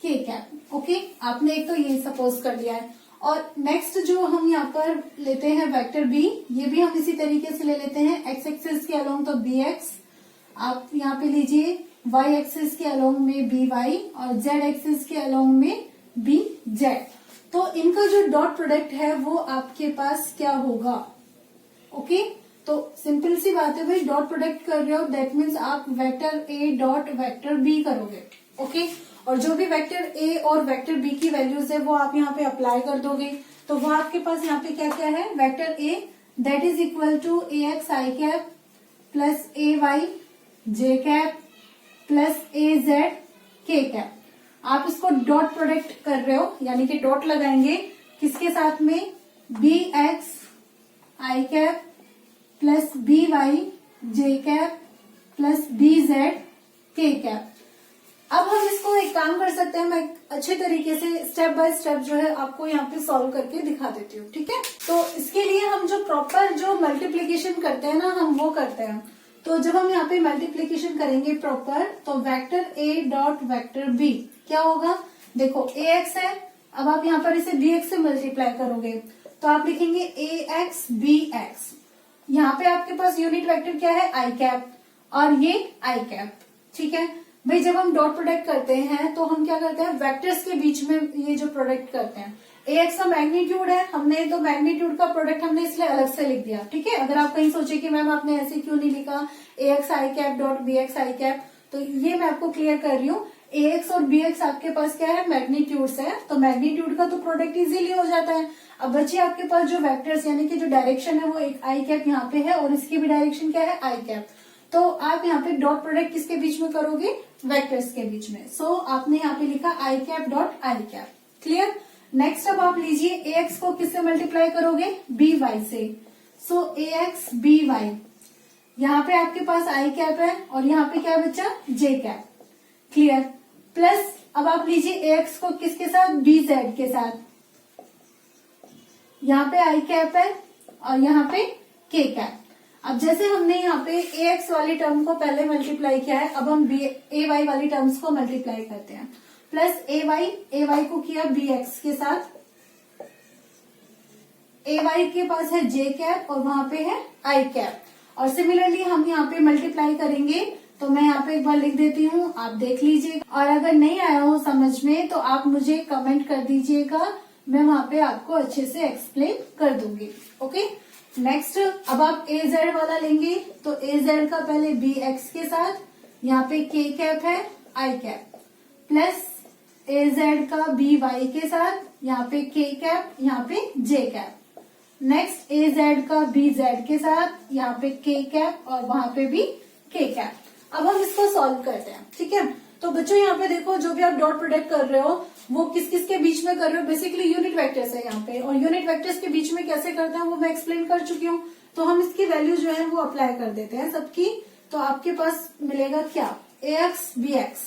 K cap. Okay, आपने एक तो ये सपोज कर लिया है। और नेक्स्ट जो हम यहाँ पर लेते हैं वेक्टर बी, ये भी हम इसी तरीके से ले लेते हैं। एक्स एक्सिस के अलोंग तो बी एक्स, आप यहाँ पे लीजिए वाई एक्सिस के अलोंग में बी वाई और जेड एक्सिस के अलोंग में बी जेड। तो इनका जो डॉट प्रोडक्ट है वो आपके पास क्या होगा। ओके, तो सिंपल सी बात है भाई, डॉट प्रोडक्ट कर रहे हो दैट मीन्स आप वेक्टर ए डॉट वेक्टर बी करोगे। ओके, और जो भी वेक्टर ए और वेक्टर बी की वैल्यूज है वो आप यहाँ पे अप्लाई कर दोगे। तो वो आपके पास यहाँ पे क्या क्या है, vector A that is equal to A X I cap plus A Y J cap plus A Z K cap. आप इसको डॉट प्रोडक्ट कर रहे हो, यानी कि डॉट लगाएंगे किसके साथ में, B x I cap plus b Y J cap plus b Z K cap. अब हम इसको एक काम कर सकते हैं, मैं अच्छे तरीके से स्टेप बाय स्टेप जो है आपको यहाँ पे सॉल्व करके दिखा देती हूँ। ठीक है, तो इसके लिए हम जो प्रॉपर जो मल्टीप्लीकेशन करते हैं ना, हम वो करते हैं। तो जब हम यहाँ पे मल्टीप्लीकेशन करेंगे प्रॉपर, तो वेक्टर ए डॉट वेक्टर बी क्या होगा, देखो ए एक्स है, अब आप यहाँ पर इसे बी एक्स से मल्टीप्लाई करोगे तो आप लिखेंगे ए एक्स बी एक्स। यहाँ पे आपके पास यूनिट वेक्टर क्या है, आई कैप, और ये आई कैप। ठीक है भाई, जब हम डॉट प्रोडक्ट करते हैं तो हम क्या करते हैं, वेक्टर्स के बीच में ये जो प्रोडक्ट करते हैं। ए एक्स का मैग्नीट्यूड है, हमने तो मैग्नीट्यूड का प्रोडक्ट हमने इसलिए अलग से लिख दिया। ठीक है, अगर आप कहीं सोचे कि मैम आपने ऐसे क्यों नहीं लिखा ए X I cap dot B x I cap, तो ये मैं आपको क्लियर कर रही हूँ। ए एक्स और बी एक्स आपके पास क्या है, मैग्नीट्यूड्स है, तो मैग्नीट्यूड का तो प्रोडक्ट इजीली हो जाता है। अब बच्चे आपके पास जो वेक्टर्स यानी कि जो डायरेक्शन है वो एक आई कैप यहाँ पे है और इसकी भी डायरेक्शन क्या है, आई कैप। तो आप यहाँ पे डॉट प्रोडक्ट किसके बीच में करोगे, वेक्टर्स के बीच में। सो आपने यहाँ पे लिखा i cap dot I cap. Clear, next अब आप लीजिए ए एक्स को किससे मल्टीप्लाई करोगे, बी वाई से। सो ए एक्स बी वाई, यहाँ पे आपके पास आई कैप है और यहाँ पे क्या बचा, जे कैप। क्लियर, प्लस अब आप लीजिए ए एक्स को किसके साथ, बी जेड के साथ। यहाँ पे आई कैप है और यहाँ पे के कैप। अब जैसे हमने यहाँ पे ए एक्स वाली टर्म को पहले मल्टीप्लाई किया है, अब हम ए वाई वाली टर्म्स को मल्टीप्लाई करते हैं। प्लस ए वाई को किया बी एक्स के साथ, ए वाई के पास है जे कैप और वहां पे है आई कैप। और सिमिलरली हम यहाँ पे मल्टीप्लाई करेंगे, तो मैं यहाँ पे एक बार लिख देती हूँ, आप देख लीजिए। और अगर नहीं आया हो समझ में तो आप मुझे कमेंट कर दीजिएगा, मैं वहां पे आपको अच्छे से एक्सप्लेन कर दूंगी। ओके, नेक्स्ट अब आप ए जेड वाला लेंगे, तो ए जेड का पहले बी एक्स के साथ, यहाँ पे के कैप है I cap, plus A Z का बी वाई के साथ, यहाँ पे के कैप, यहाँ पे जे कैप। नेक्स्ट ए जेड का बी जेड के साथ, यहाँ पे के कैप और वहां पे भी के कैप। अब हम इसको सॉल्व करते हैं, ठीक है। तो बच्चों यहाँ पे देखो, जो भी आप डॉट प्रोडक्ट कर रहे हो वो किस किस के बीच में कर रहे हो, बेसिकली यूनिट वेक्टर्स है यहाँ पे, और यूनिट वेक्टर्स के बीच में कैसे करते हैं वो मैं एक्सप्लेन कर चुकी हूँ। तो हम इसकी वैल्यू जो है वो अप्लाई कर देते हैं सबकी। तो आपके पास मिलेगा क्या, ए एक्स बी एक्स।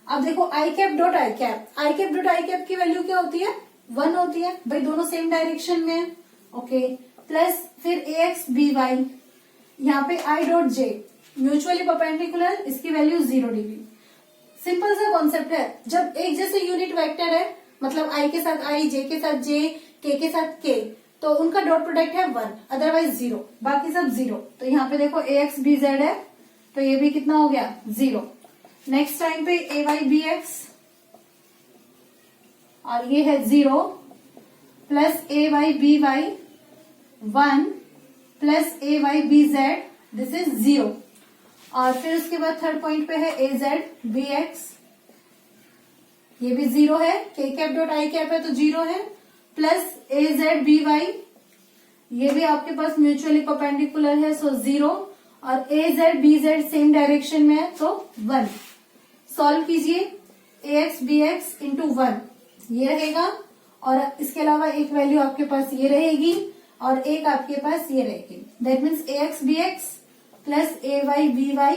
अब देखो i cap dot I cap, i cap dot I cap की वैल्यू क्या होती है, 1 होती है भाई, दोनों सेम डायरेक्शन में है, ओके। प्लस फिर ए एक्स बी वाई, यहाँ पे I dot J mutually perpendicular, इसकी वैल्यू 0 डिग्री। सिंपल सा कॉन्सेप्ट है, जब एक जैसे यूनिट वेक्टर है, मतलब आई के साथ आई, जे के साथ जे, के साथ के, तो उनका डॉट प्रोडक्ट है 1, अदरवाइज 0, बाकी सब 0। तो यहाँ पे देखो ए एक्स बी जेड है, तो ये भी कितना हो गया 0। नेक्स्ट टाइम पे ए वाई बी एक्स, और ये है 0, plus A Y B Y 1, plus A Y B Z, this is 0। और फिर उसके बाद थर्ड पॉइंट पे है ए जेड बी एक्स, ये भी 0 है, के कैप डॉट आई कैप है तो 0 है, प्लस ए जेड बी वाई, ये भी आपके पास म्यूचुअली परपेंडिकुलर है सो 0, और a z b z same direction में है तो 1। सॉल्व कीजिए, a x b x into 1 ये रहेगा, और इसके अलावा एक वैल्यू आपके पास ये रहेगी, और एक आपके पास ये रहेगी। That means a x b x plus A Y B y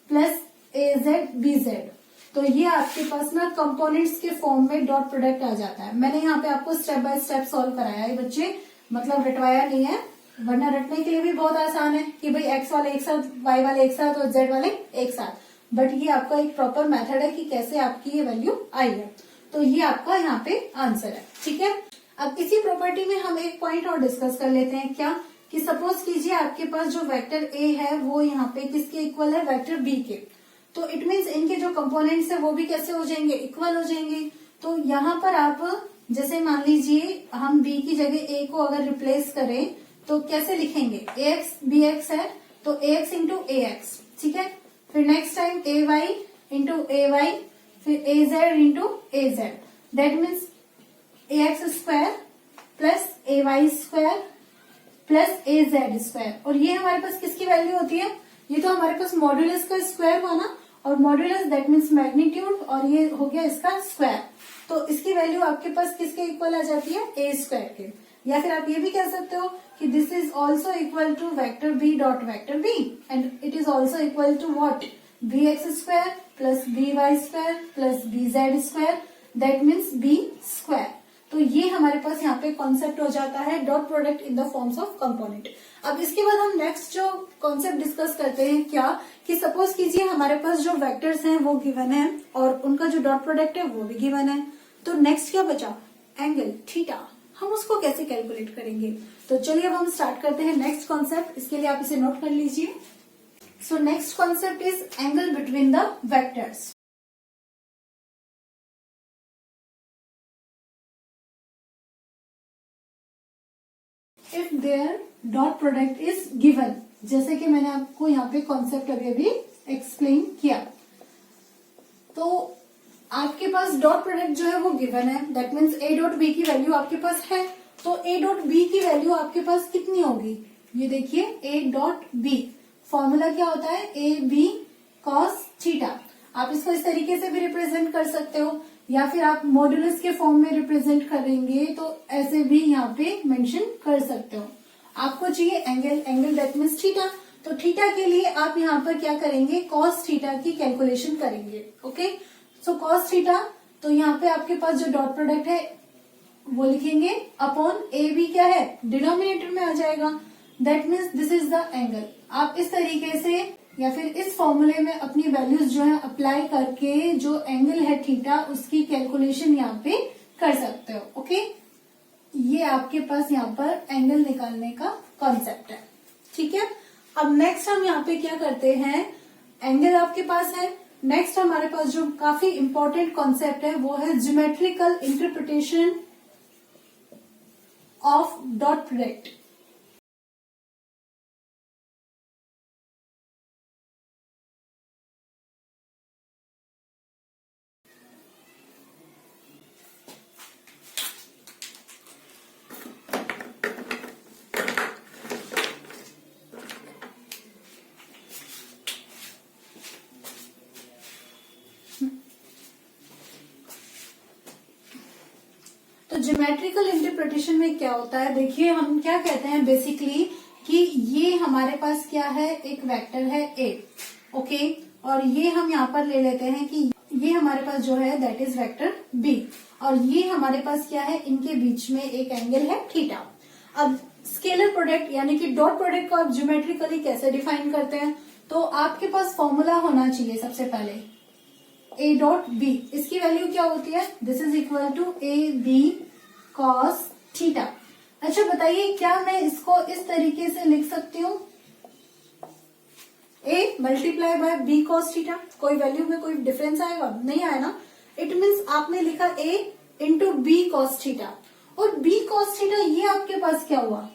plus A z b z. तो ये आपके पास ना कंपोनेंट्स के फॉर्म में डॉट प्रोडक्ट आ जाता है। मैंने यहाँ पे आपको स्टेप बाय स्टेप सॉल्व कराया है बच्चे, मतलब रटवाया नहीं है, वरना रटने के लिए भी बहुत आसान है कि भाई एक्स वाले एक साथ, वाई वाले एक साथ और जेड वाले एक साथ, बट ये आपका एक प्रॉपर मेथड है कि कैसे आपकी ये वैल्यू आई है। तो ये आपका यहाँ पे आंसर है, ठीक है। अब इसी प्रॉपर्टी में हम एक पॉइंट और डिस्कस कर लेते हैं, क्या कि सपोज कीजिए आपके पास जो वेक्टर ए है वो यहाँ पे किसके इक्वल है, वेक्टर बी के। तो इट मीन्स इनके जो कंपोनेंट्स है वो भी कैसे हो जाएंगे, इक्वल हो जाएंगे। तो यहाँ पर आप जैसे मान लीजिए हम बी की जगह ए को अगर रिप्लेस करें तो कैसे लिखेंगे, ए एक्स बी एक्स है तो a x into a x, ठीक है। फिर next time a y into a y, फिर a z into a z, that means a x square plus A y square plus A z square. और ये हमारे पास किसकी वैल्यू होती है, ये तो हमारे पास मॉड्यूलस का स्क्वायर हुआ ना, और मॉड्यूलस दैट मीन्स मैग्नीट्यूड, और ये हो गया इसका स्क्वायर। तो इसकी वैल्यू आपके पास किसके इक्वल आ जाती है, ए स्क्वायर के। या फिर आप ये भी कह सकते हो कि this is also equal to vector b dot vector b, and it is also equal to what, b x square plus b y square plus b z square, that means b square. तो ये हमारे पास यहाँ पे कॉन्सेप्ट हो जाता है dot product in the forms of component. अब इसके बाद हम नेक्स्ट जो कॉन्सेप्ट डिस्कस करते हैं, क्या कि सपोज कीजिए हमारे पास जो वेक्टर्स हैं वो गिवन है और उनका जो डॉट प्रोडक्ट है वो भी गिवन है। तो नेक्स्ट क्या बचा, एंगल थीटा, हम उसको कैसे कैलकुलेट करेंगे। तो चलिए अब हम स्टार्ट करते हैं नेक्स्ट कॉन्सेप्ट। इसके लिए आप इसे नोट कर लीजिए। So next concept is angle between the vectors. If their dot product is given, जैसे कि मैंने आपको यहाँ पे कॉन्सेप्ट अभी एक्सप्लेन किया, तो आपके पास डॉट प्रोडक्ट जो है वो गिवन है, that means a dot b की वैल्यू आपके पास है। तो ए डॉट बी की वैल्यू आपके पास कितनी होगी, ये देखिए ए डॉट बी, फॉर्मूला क्या होता है, ए बी कॉस थीटा। आप इसको इस तरीके से भी रिप्रेजेंट कर सकते हो, या फिर आप मॉड्यूलस के फॉर्म में रिप्रेजेंट करेंगे तो ऐसे भी यहाँ पे मेंशन कर सकते हो। आपको चाहिए angle, angle that means theta. तो थीटा के लिए आप यहाँ पर क्या करेंगे, कॉस थीटा की कैलकुलेशन करेंगे, ओके। सो कॉस थीटा, तो यहाँ पे आपके पास जो डॉट प्रोडक्ट है वो लिखेंगे अपॉन ए बी, क्या है डिनोमिनेटर में आ जाएगा, that means this is the angle. आप इस तरीके से या फिर इस फॉर्मूले में अपनी वैल्यूज जो है अप्लाई करके जो एंगल है थीटा उसकी कैलकुलेशन यहाँ पे कर सकते हो, ओके। ये आपके पास यहाँ पर एंगल निकालने का कॉन्सेप्ट है, ठीक है। अब नेक्स्ट हम यहाँ पे क्या करते हैं, एंगल आपके पास है, नेक्स्ट हमारे पास जो काफी इंपॉर्टेंट कॉन्सेप्ट है वो है geometrical interpretation of dot product. तो ज्योमेट्रिकल इंटरप्रिटेशन में क्या होता है, देखिए हम क्या कहते हैं बेसिकली कि ये हमारे पास क्या है, एक वेक्टर है ए, ओके, और ये हम यहाँ पर ले लेते हैं कि ये हमारे पास जो है दैट इज वेक्टर बी, और ये हमारे पास क्या है, इनके बीच में एक एंगल है थीटा। अब स्केलर प्रोडक्ट यानी कि डॉट प्रोडक्ट को आप ज्योमेट्रिकली कैसे डिफाइन करते हैं, तो आपके पास फॉर्मूला होना चाहिए सबसे पहले ए डॉट बी, इसकी वैल्यू क्या होती है, this is equal to A B cos theta. अच्छा बताइए क्या मैं इसको इस तरीके से लिख सकती हूँ, a multiply by b cos theta, कोई वैल्यू में कोई डिफरेंस आएगा, नहीं आया ना। इट मीन्स आपने लिखा ए इंटू बी कॉस थीटा, और बी कॉस थीटा ये आपके पास क्या हुआ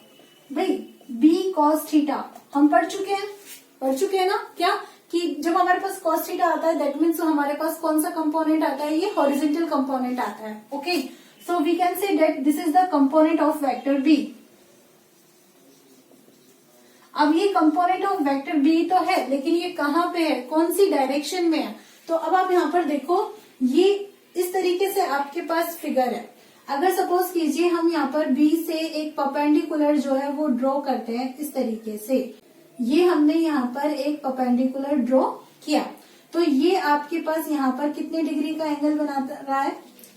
भाई, बी कॉस थीटा हम पढ़ चुके हैं ना, क्या कि जब हमारे पास कॉस थीटा आता है दैट मीन्स हमारे पास कौन सा कंपोनेंट आता है, ये हॉरिजॉन्टल कंपोनेंट आता है, okay. So we can say that this is the component of vector b. अब ये कंपोनेंट ऑफ वेक्टर बी तो है, लेकिन ये कहाँ पे है, कौन सी डायरेक्शन में है, तो अब आप यहाँ पर देखो ये इस तरीके से आपके पास फिगर है। अगर सपोज कीजिए हम यहाँ पर बी से एक परपेंडिकुलर जो है वो ड्रॉ करते हैं इस तरीके से, ये हमने यहाँ पर एक परपेंडिकुलर ड्रॉ किया, तो ये आपके पास यहाँ पर कितने डिग्री का एंगल बना रहा है,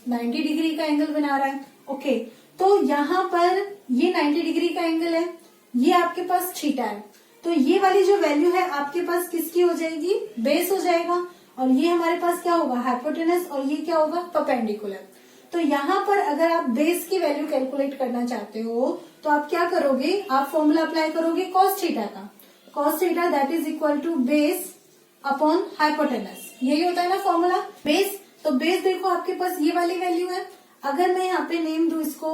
90 डिग्री का एंगल बना रहा है, ओके। तो यहाँ पर ये 90 डिग्री का एंगल है, ये आपके पास थीटा है, तो ये वाली जो वैल्यू है आपके पास किसकी हो जाएगी, बेस हो जाएगा, और ये हमारे पास क्या होगा, हाइपोटेनस, और ये क्या होगा, परपेंडिकुलर। तो यहाँ पर अगर आप बेस की वैल्यू कैलकुलेट करना चाहते हो तो आप क्या करोगे, आप फॉर्मूला अप्लाई करोगे कॉस थीटा का, cos theta that is equal to base upon hypotenuse, यही होता है ना फॉर्मूला बेस। तो बेस देखो आपके पास ये वाली वैल्यू है, अगर मैं यहाँ पे नेम दू इसको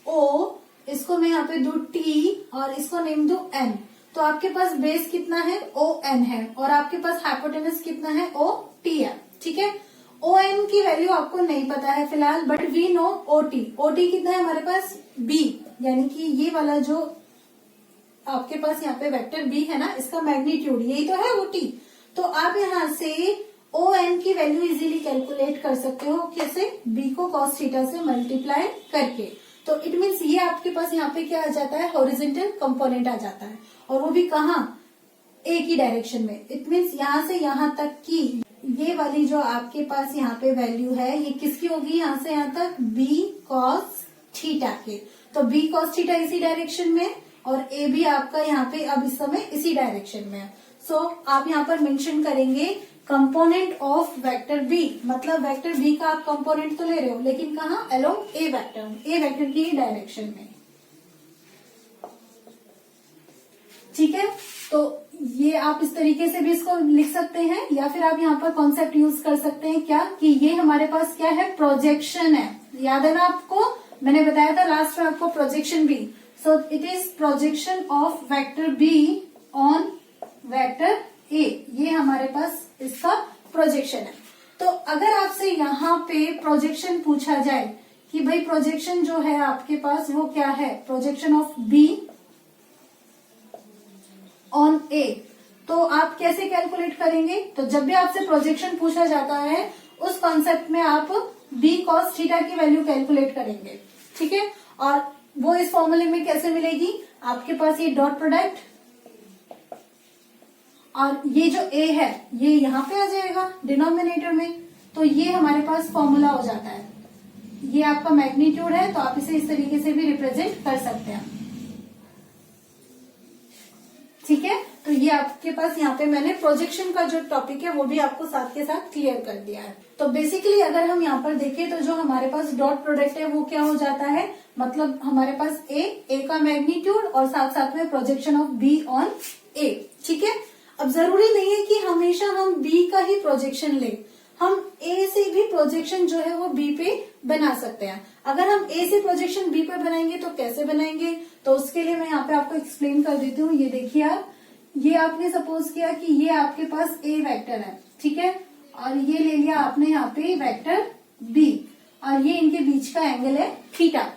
ओ, इसको मैं यहाँ पे दू टी, और इसको नेम दू एन, तो आपके पास बेस कितना है, ओ एन है, और आपके पास हाइपोटेनस कितना है, ओ टी है, ठीक है। ओ एन की वैल्यू आपको नहीं पता है फिलहाल, but we know O T, O T कितना है हमारे पास, बी, यानी कि ये वाला जो आपके पास यहाँ पे वेक्टर बी है ना, इसका मैग्नीट्यूड यही तो है ओ टी। तो आप यहाँ से ओ एन की वैल्यू इजीली कैलकुलेट कर सकते हो, कैसे, बी को कॉस थीटा से मल्टीप्लाई करके। तो इट मीन्स ये आपके पास यहाँ पे क्या आ जाता है, हॉरिजॉन्टल कंपोनेंट आ जाता है, और वो भी कहाँ, ए की डायरेक्शन में। इट मीन्स यहाँ से यहाँ तक की ये वाली जो आपके पास यहाँ पे वैल्यू है ये किसकी होगी, यहाँ से यहाँ तक बी कॉस थीटा के, तो बी कॉस थीटा इसी डायरेक्शन में, और ए भी आपका यहाँ पे अब इस समय इसी डायरेक्शन में है। सो आप यहाँ पर मेंशन करेंगे कंपोनेंट ऑफ वेक्टर बी, मतलब वेक्टर बी का आप कंपोनेंट तो ले रहे हो, लेकिन कहाँ, अलोंग ए वेक्टर की डायरेक्शन में, ठीक है। तो ये आप इस तरीके से भी इसको लिख सकते हैं, या फिर आप यहाँ पर कॉन्सेप्ट यूज कर सकते हैं क्या, कि ये हमारे पास क्या है, प्रोजेक्शन है, याद है ना आपको, मैंने बताया था लास्ट में आपको projection b, so it is projection of vector b on vector a, ये हमारे पास इसका प्रोजेक्शन है। तो अगर आपसे यहाँ पे प्रोजेक्शन पूछा जाए कि भाई प्रोजेक्शन जो है आपके पास वो क्या है, प्रोजेक्शन ऑफ बी ऑन ए, तो आप कैसे कैलकुलेट करेंगे, तो जब भी आपसे प्रोजेक्शन पूछा जाता है उस कॉन्सेप्ट में आप बी कॉस थीटा की वैल्यू कैलकुलेट करेंगे, ठीक है। और वो इस फॉर्मूले में कैसे मिलेगी, आपके पास ये डॉट प्रोडक्ट, और ये जो ए है ये यहाँ पे आ जाएगा डिनोमिनेटर में, तो ये हमारे पास फॉर्मूला हो जाता है, ये आपका मैग्नीट्यूड है, तो आप इसे इस तरीके से भी रिप्रेजेंट कर सकते हैं, ठीक है। तो ये आपके पास यहाँ पे मैंने प्रोजेक्शन का जो टॉपिक है वो भी आपको साथ के साथ क्लियर कर दिया है। तो बेसिकली अगर हम यहाँ पर देखें तो जो हमारे पास डॉट प्रोडक्ट है वो क्या हो जाता है, मतलब हमारे पास ए का मैग्नीट्यूड और साथ साथ में प्रोजेक्शन ऑफ बी ऑन ए, ठीक है। अब जरूरी नहीं है कि हमेशा हम बी का ही प्रोजेक्शन ले, हम ए से भी प्रोजेक्शन जो है वो बी पे बना सकते हैं। अगर हम ए से प्रोजेक्शन बी पे बनाएंगे तो कैसे बनाएंगे, तो उसके लिए मैं यहाँ पे आपको एक्सप्लेन कर देती हूँ। ये देखिए आप, ये आपने सपोज किया कि ये आपके पास ए वेक्टर है, ठीक है, और ये ले लिया आपने यहाँ पे वेक्टर बी, और ये इनके बीच का एंगल है थीटा।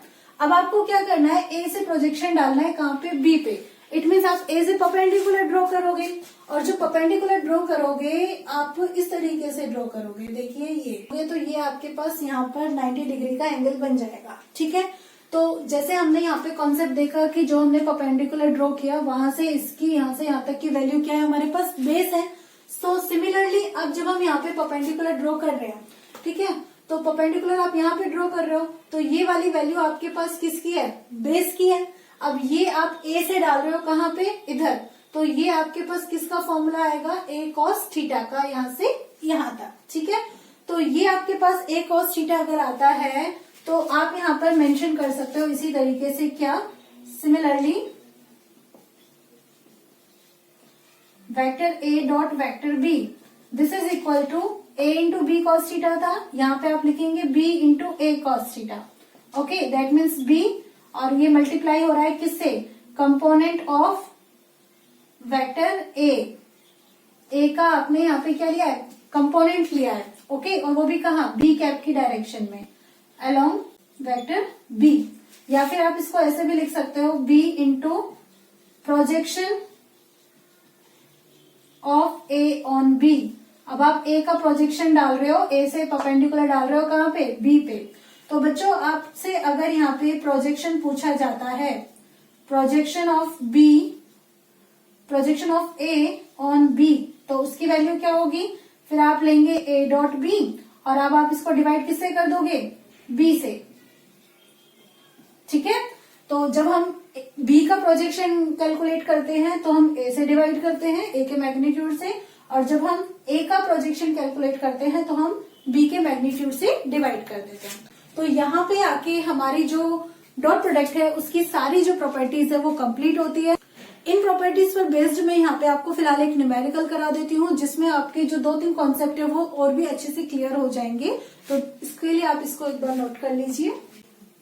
अब आपको क्या करना है, ए से प्रोजेक्शन डालना है कहाँ पे, बी पे। इट मीन्स आप ए से परपेंडिकुलर ड्रॉ करोगे, और जो परपेंडिकुलर ड्रॉ करोगे आप इस तरीके से ड्रॉ करोगे। देखिए ये तो ये आपके पास यहाँ पर 90 डिग्री का एंगल बन जाएगा। ठीक है, तो जैसे हमने यहाँ पे कॉन्सेप्ट देखा कि जो हमने परपेंडिकुलर ड्रॉ किया वहां से इसकी यहाँ से यहाँ तक की वैल्यू क्या है, हमारे पास बेस है। सो सिमिलरली अब जब हम यहाँ पे परपेंडिकुलर ड्रॉ कर रहे हैं, ठीक है, तो परपेंडिकुलर आप यहाँ पे ड्रॉ कर रहे हो तो ये वाली वैल्यू आपके पास किसकी है, बेस की है। अब ये आप ए से डाल रहे हो कहाँ पे, इधर, तो ये आपके पास किसका फॉर्मूला आएगा, ए कॉस थीटा का, यहाँ से यहाँ तक। ठीक है, तो ये आपके पास ए कॉस थीटा अगर आता है तो आप यहाँ पर मेंशन कर सकते हो इसी तरीके से, क्या, similarly vector A dot vector b, this is equal to a into b cos theta था, यहाँ पे आप लिखेंगे b into a cos theta. Okay, that means b, और ये मल्टीप्लाई हो रहा है किससे, कंपोनेंट ऑफ वेक्टर ए का आपने यहाँ पे क्या लिया है, कंपोनेंट लिया है। ओके, और वो भी कहाँ, बी कैप की डायरेक्शन में अलोंग वेक्टर बी, या फिर आप इसको ऐसे भी लिख सकते हो, b into projection of a on b. अब आप ए का प्रोजेक्शन डाल रहे हो, ए से परपेंडिकुलर डाल रहे हो कहाँ पे, बी पे। तो बच्चों आपसे अगर यहाँ पे प्रोजेक्शन पूछा जाता है, projection of b, projection of a on b, तो उसकी वैल्यू क्या होगी, फिर आप लेंगे ए डॉट बी, और अब आप इसको डिवाइड किससे कर दोगे, बी से। ठीक है, तो जब हम बी का प्रोजेक्शन कैलकुलेट करते हैं तो हम ए से डिवाइड करते हैं, ए के मैग्नीट्यूड से, और जब हम ए का प्रोजेक्शन कैलकुलेट करते हैं तो हम बी के मैग्नीट्यूड से डिवाइड कर देते हैं। तो यहाँ पे आके हमारी जो डॉट प्रोडक्ट है उसकी सारी जो प्रॉपर्टीज है वो कंप्लीट होती है। इन प्रॉपर्टीज पर बेस्ड मैं यहाँ पे आपको फिलहाल एक न्यूमेरिकल करा देती हूँ, जिसमें आपके जो 2-3 कॉन्सेप्ट है वो और भी अच्छे से क्लियर हो जाएंगे। तो इसके लिए आप इसको एक बार नोट कर लीजिए।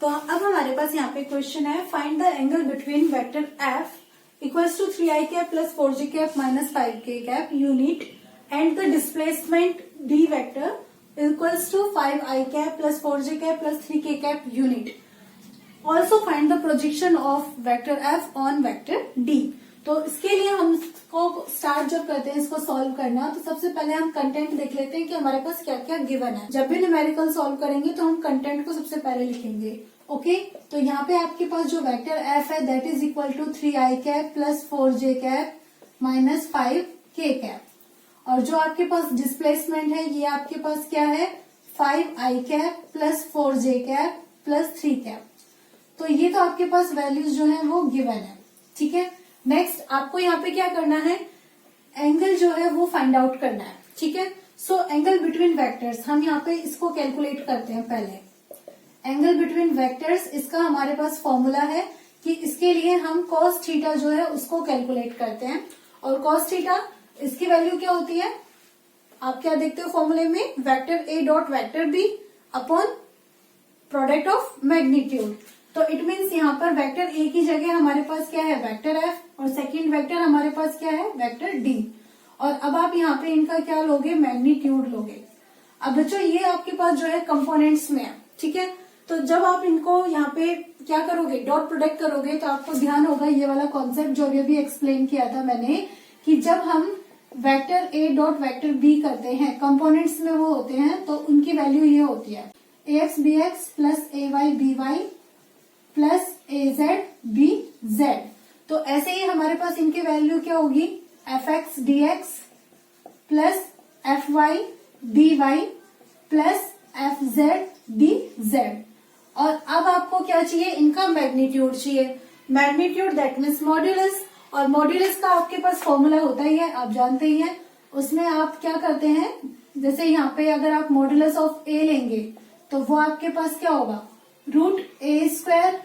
तो अब हमारे पास यहाँ पे क्वेश्चन है, find the angle between vector f equals to 3i cap plus 4j cap minus 5k cap unit and the displacement d vector equals to 5i cap plus 4j cap plus 3k cap unit. Also find the projection of vector f on vector d. तो इसके लिए हम इसको स्टार्ट जब करते हैं इसको सॉल्व करना, तो सबसे पहले हम कंटेंट देख लेते हैं कि हमारे पास क्या क्या गिवन है। जब भी न्यूमेरिकल सॉल्व करेंगे तो हम कंटेंट को सबसे पहले लिखेंगे। ओके, तो यहाँ पे आपके पास जो वेक्टर एफ है that is equal to 3i cap plus 4j cap minus 5k cap, और जो आपके पास डिस्प्लेसमेंट है ये आपके पास क्या है, 5i cap plus 4j cap plus 3 cap. तो ये तो आपके पास वैल्यूज जो है वो गिवन है। ठीक है, नेक्स्ट आपको यहाँ पे क्या करना है, एंगल जो है वो फाइंड आउट करना है। ठीक है, सो एंगल बिटवीन वेक्टर्स, हम यहाँ पे इसको कैलकुलेट करते हैं। पहले एंगल बिटवीन वेक्टर्स, इसका हमारे पास फॉर्मूला है कि इसके लिए हम कॉस थीटा जो है उसको कैलकुलेट करते हैं, और कॉस थीटा इसकी वैल्यू क्या होती है, आप क्या देखते हो फॉर्मूले में, vector A dot vector b upon product of magnitude. तो इट मीन्स यहाँ पर वेक्टर ए की जगह हमारे पास क्या है, वेक्टर एफ, और सेकंड वेक्टर हमारे पास क्या है, वेक्टर डी। और अब आप यहाँ पे इनका क्या लोगे, मैग्नीट्यूड लोगे। अब बच्चों ये आपके पास जो है कंपोनेंट्स में है। ठीक है, तो जब आप इनको यहाँ पे क्या करोगे, डॉट प्रोडक्ट करोगे, तो आपको ध्यान होगा ये वाला कॉन्सेप्ट जो अभी एक्सप्लेन किया था मैंने, कि जब हम वेक्टर ए डॉट वेक्टर बी करते हैं, कंपोनेंट्स में वो होते हैं, तो उनकी वैल्यू ये होती है ax bx plus ay by plus az bz। तो ऐसे ही हमारे पास इनकी वैल्यू क्या होगी, fx dx plus fy dy plus fz dz। और अब आपको क्या चाहिए, इनका मैग्नीट्यूड चाहिए। मैग्नीट्यूड दैट मीन्स मॉड्यूलस, और मॉड्यूलस का आपके पास फॉर्मूला होता ही है, आप जानते ही हैं। उसमें आप क्या करते हैं, जैसे यहाँ पे अगर आप मॉड्यूलस ऑफ ए लेंगे तो वो आपके पास क्या होगा, रूट ए स्क्वायर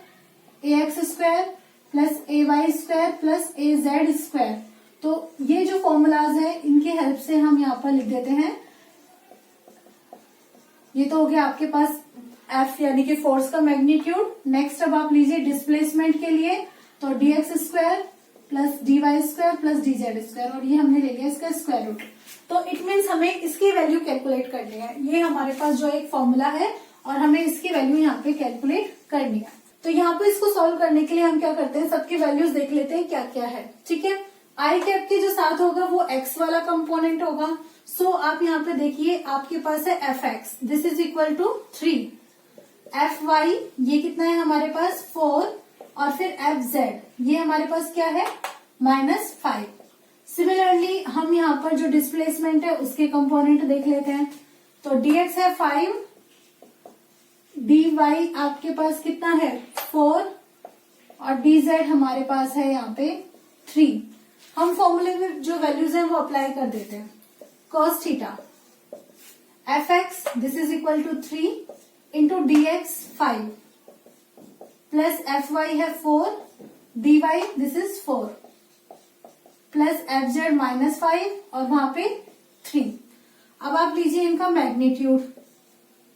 ए एक्स स्क्वायर प्लस ए वाई स्क्वायर प्लस ए जेड स्क्वायर। तो ये जो फॉर्मूलाज है इनकी हेल्प से हम यहाँ पर लिख देते हैं। ये तो हो गया आपके पास एफ यानी कि फोर्स का मैग्नीट्यूड। नेक्स्ट अब आप लीजिए डिस्प्लेसमेंट के लिए, तो d x square plus d y square plus d z square, और ये हमने ले लिया इसका स्क्वायर रूट। तो इट मीन्स हमें इसकी वैल्यू कैलकुलेट करनी है। ये हमारे पास जो एक फॉर्मूला है और हमें इसकी वैल्यू यहाँ पे कैलकुलेट करनी है। तो यहाँ पे इसको सॉल्व करने के लिए हम क्या करते हैं, सबकी वैल्यूज देख लेते हैं क्या क्या है। ठीक है, आई कैप के जो साथ होगा वो एक्स वाला कंपोनेंट होगा। सो आप यहाँ पे देखिए आपके पास है f x, this is equal to 3, f y ये कितना है हमारे पास 4, और फिर एफ जेड ये हमारे पास क्या है -5। सिमिलरली हम यहाँ पर जो डिस्प्लेसमेंट है उसके कंपोनेंट देख लेते हैं। तो dx है 5, dy आपके पास कितना है 4, और dz हमारे पास है यहाँ पे 3। हम फॉर्मूले में जो वैल्यूज हैं वो अप्लाई कर देते हैं। cos theta f x this is equal to 3 into dx 5 plus f y है 4, dy this is 4 plus f z -5 और वहां पे 3। अब आप लीजिए इनका मैग्नीट्यूड।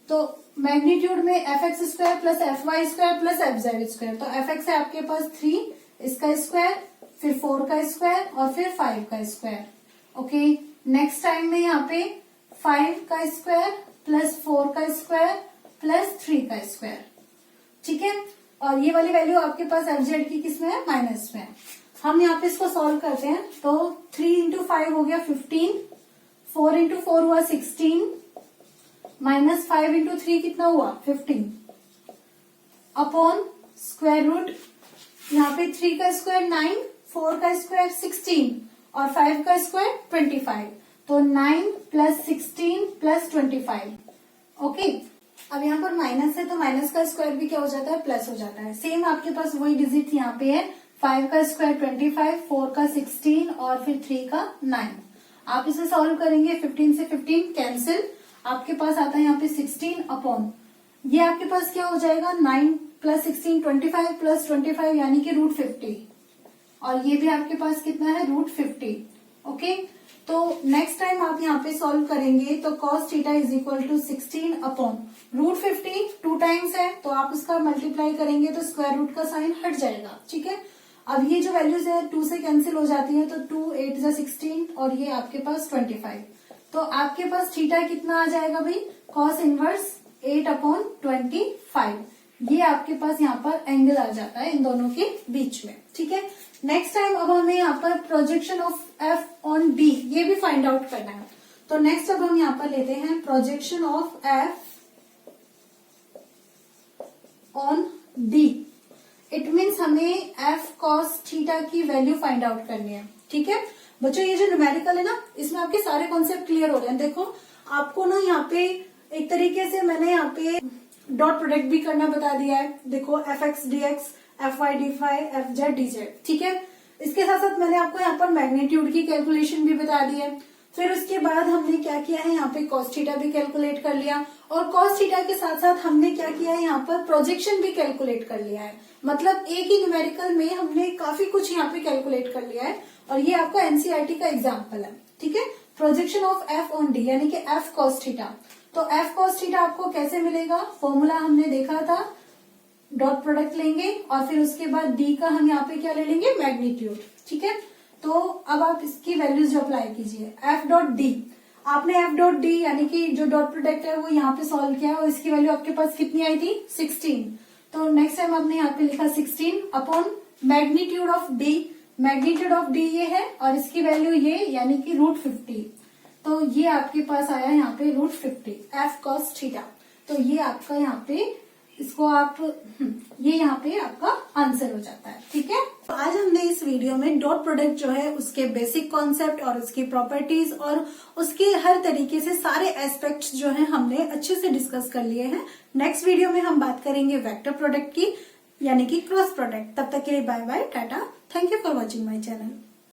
तो मैग्नीट्यूड में f x square plus f y square plus f z square. तो एफ एक्स है आपके पास 3, इसका स्क्वायर, फिर 4 का स्क्वायर और फिर 5 का स्क्वायर। ओके, नेक्स्ट टाइम में यहाँ पे 5 का स्क्वायर प्लस 4 का स्क्वायर प्लस 3 का स्क्वायर। ठीक है, और ये वाली वैल्यू आपके पास एफ जेड की किसमें है माइनस में है। हम यहाँ पे इसको सॉल्व करते हैं। तो 3 इंटू 5 हो गया 15, 4 इंटू 4 हुआ 16, माइनस 5 इंटू 3 कितना हुआ 15, अपॉन स्क्वायर रूट यहाँ पे 3 का स्क्वायर 9, 4 का स्क्वायर 16 और 5 का स्क्वायर 25। तो 9 प्लस 16 प्लस 25। ओके, अब यहाँ पर माइनस है तो माइनस का स्क्वायर भी क्या हो जाता है प्लस हो जाता है। सेम आपके पास वही डिजिट यहाँ पे है, 5 का स्क्वायर 25, 4 का 16 और फिर 3 का 9। आप इसे सॉल्व करेंगे 15 से 15 कैंसिल, आपके पास आता है यहाँ पे 16 अपॉन ये आपके पास क्या हो जाएगा 9 प्लस 16 25 प्लस 25 यानी कि √50, और ये भी आपके पास कितना है √50। ओके, तो नेक्स्ट टाइम आप यहाँ पे सॉल्व करेंगे तो cos theta is equal to 16 upon √50, 2 times है तो आप उसका मल्टीप्लाई करेंगे तो स्क्वायर रूट का साइन हट जाएगा। ठीक है, अब ये जो वैल्यूज है 2 से कैंसिल हो जाती है, तो 2 8 जा 16 और ये आपके पास 25। तो आपके पास थीटा कितना आ जाएगा भाई cos इनवर्स 8 अपॉन 25। ये आपके पास यहाँ पर एंगल आ जाता है इन दोनों के बीच में। ठीक है, नेक्स्ट टाइम अब हमें यहाँ पर projection of F on D ये भी फाइंड आउट करना है। तो नेक्स्ट अब हम यहाँ पर लेते हैं projection of F on D. It means हमें एफ कॉस थीटा की वैल्यू फाइंड आउट करनी है। ठीक है बच्चों, ये जो न्यूमेरिकल है ना इसमें आपके सारे कॉन्सेप्ट क्लियर हो रहे हैं। देखो आपको ना यहाँ पे एक तरीके से मैंने यहाँ पे डॉट प्रोडक्ट भी करना बता दिया है। देखो f x d x, f y d y, f z d z. ठीक है, इसके साथ साथ मैंने आपको यहाँ पर मैग्नीट्यूड की कैलकुलेशन भी बता दी है। फिर उसके बाद हमने क्या किया है यहाँ पे cos थीटा भी कैलकुलेट कर लिया, और cos थीटा के साथ साथ हमने क्या किया है यहाँ पर प्रोजेक्शन भी कैलकुलेट कर लिया है। मतलब एक ही न्यूमेरिकल में हमने काफी कुछ यहाँ पे कैलकुलेट कर लिया है, और ये आपका एनसीईआरटी का एग्जाम्पल है। ठीक है, projection of F on D यानी कि एफ cos थीटा। तो एफ cos थीटा आपको कैसे मिलेगा, फॉर्मूला हमने देखा था, डॉट प्रोडक्ट लेंगे और फिर उसके बाद डी का हम यहाँ पे क्या ले लेंगे मैग्नीट्यूड। ठीक है, तो अब आप इसकी वैल्यूज जो अप्लाई कीजिए एफ डॉट डी। आपने एफ डॉट डी यानी कि जो डॉट प्रोडक्ट है वो यहाँ पे सॉल्व किया और इसकी वैल्यू आपके पास कितनी आई थी 16। तो नेक्स्ट टाइम आपने यहाँ पे लिखा 16 upon magnitude of D. Magnitude of D ये है और इसकी वैल्यू ये यानी कि √50। तो ये आपके पास आया यहाँ पे √50 एफ cos थीटा। तो ये आपका यहाँ पे इसको आप ये यहाँ पे आपका आंसर हो जाता है। ठीक है, तो आज हमने इस वीडियो में डॉट प्रोडक्ट जो है उसके बेसिक कॉन्सेप्ट और उसकी प्रॉपर्टीज और उसके हर तरीके से सारे एस्पेक्ट्स जो है हमने अच्छे से डिस्कस कर लिए हैं। नेक्स्ट वीडियो में हम बात करेंगे वेक्टर प्रोडक्ट की यानी कि क्रॉस प्रोडक्ट। तब तक के लिए बाय बाय टाटा। Thank you for watching my channel.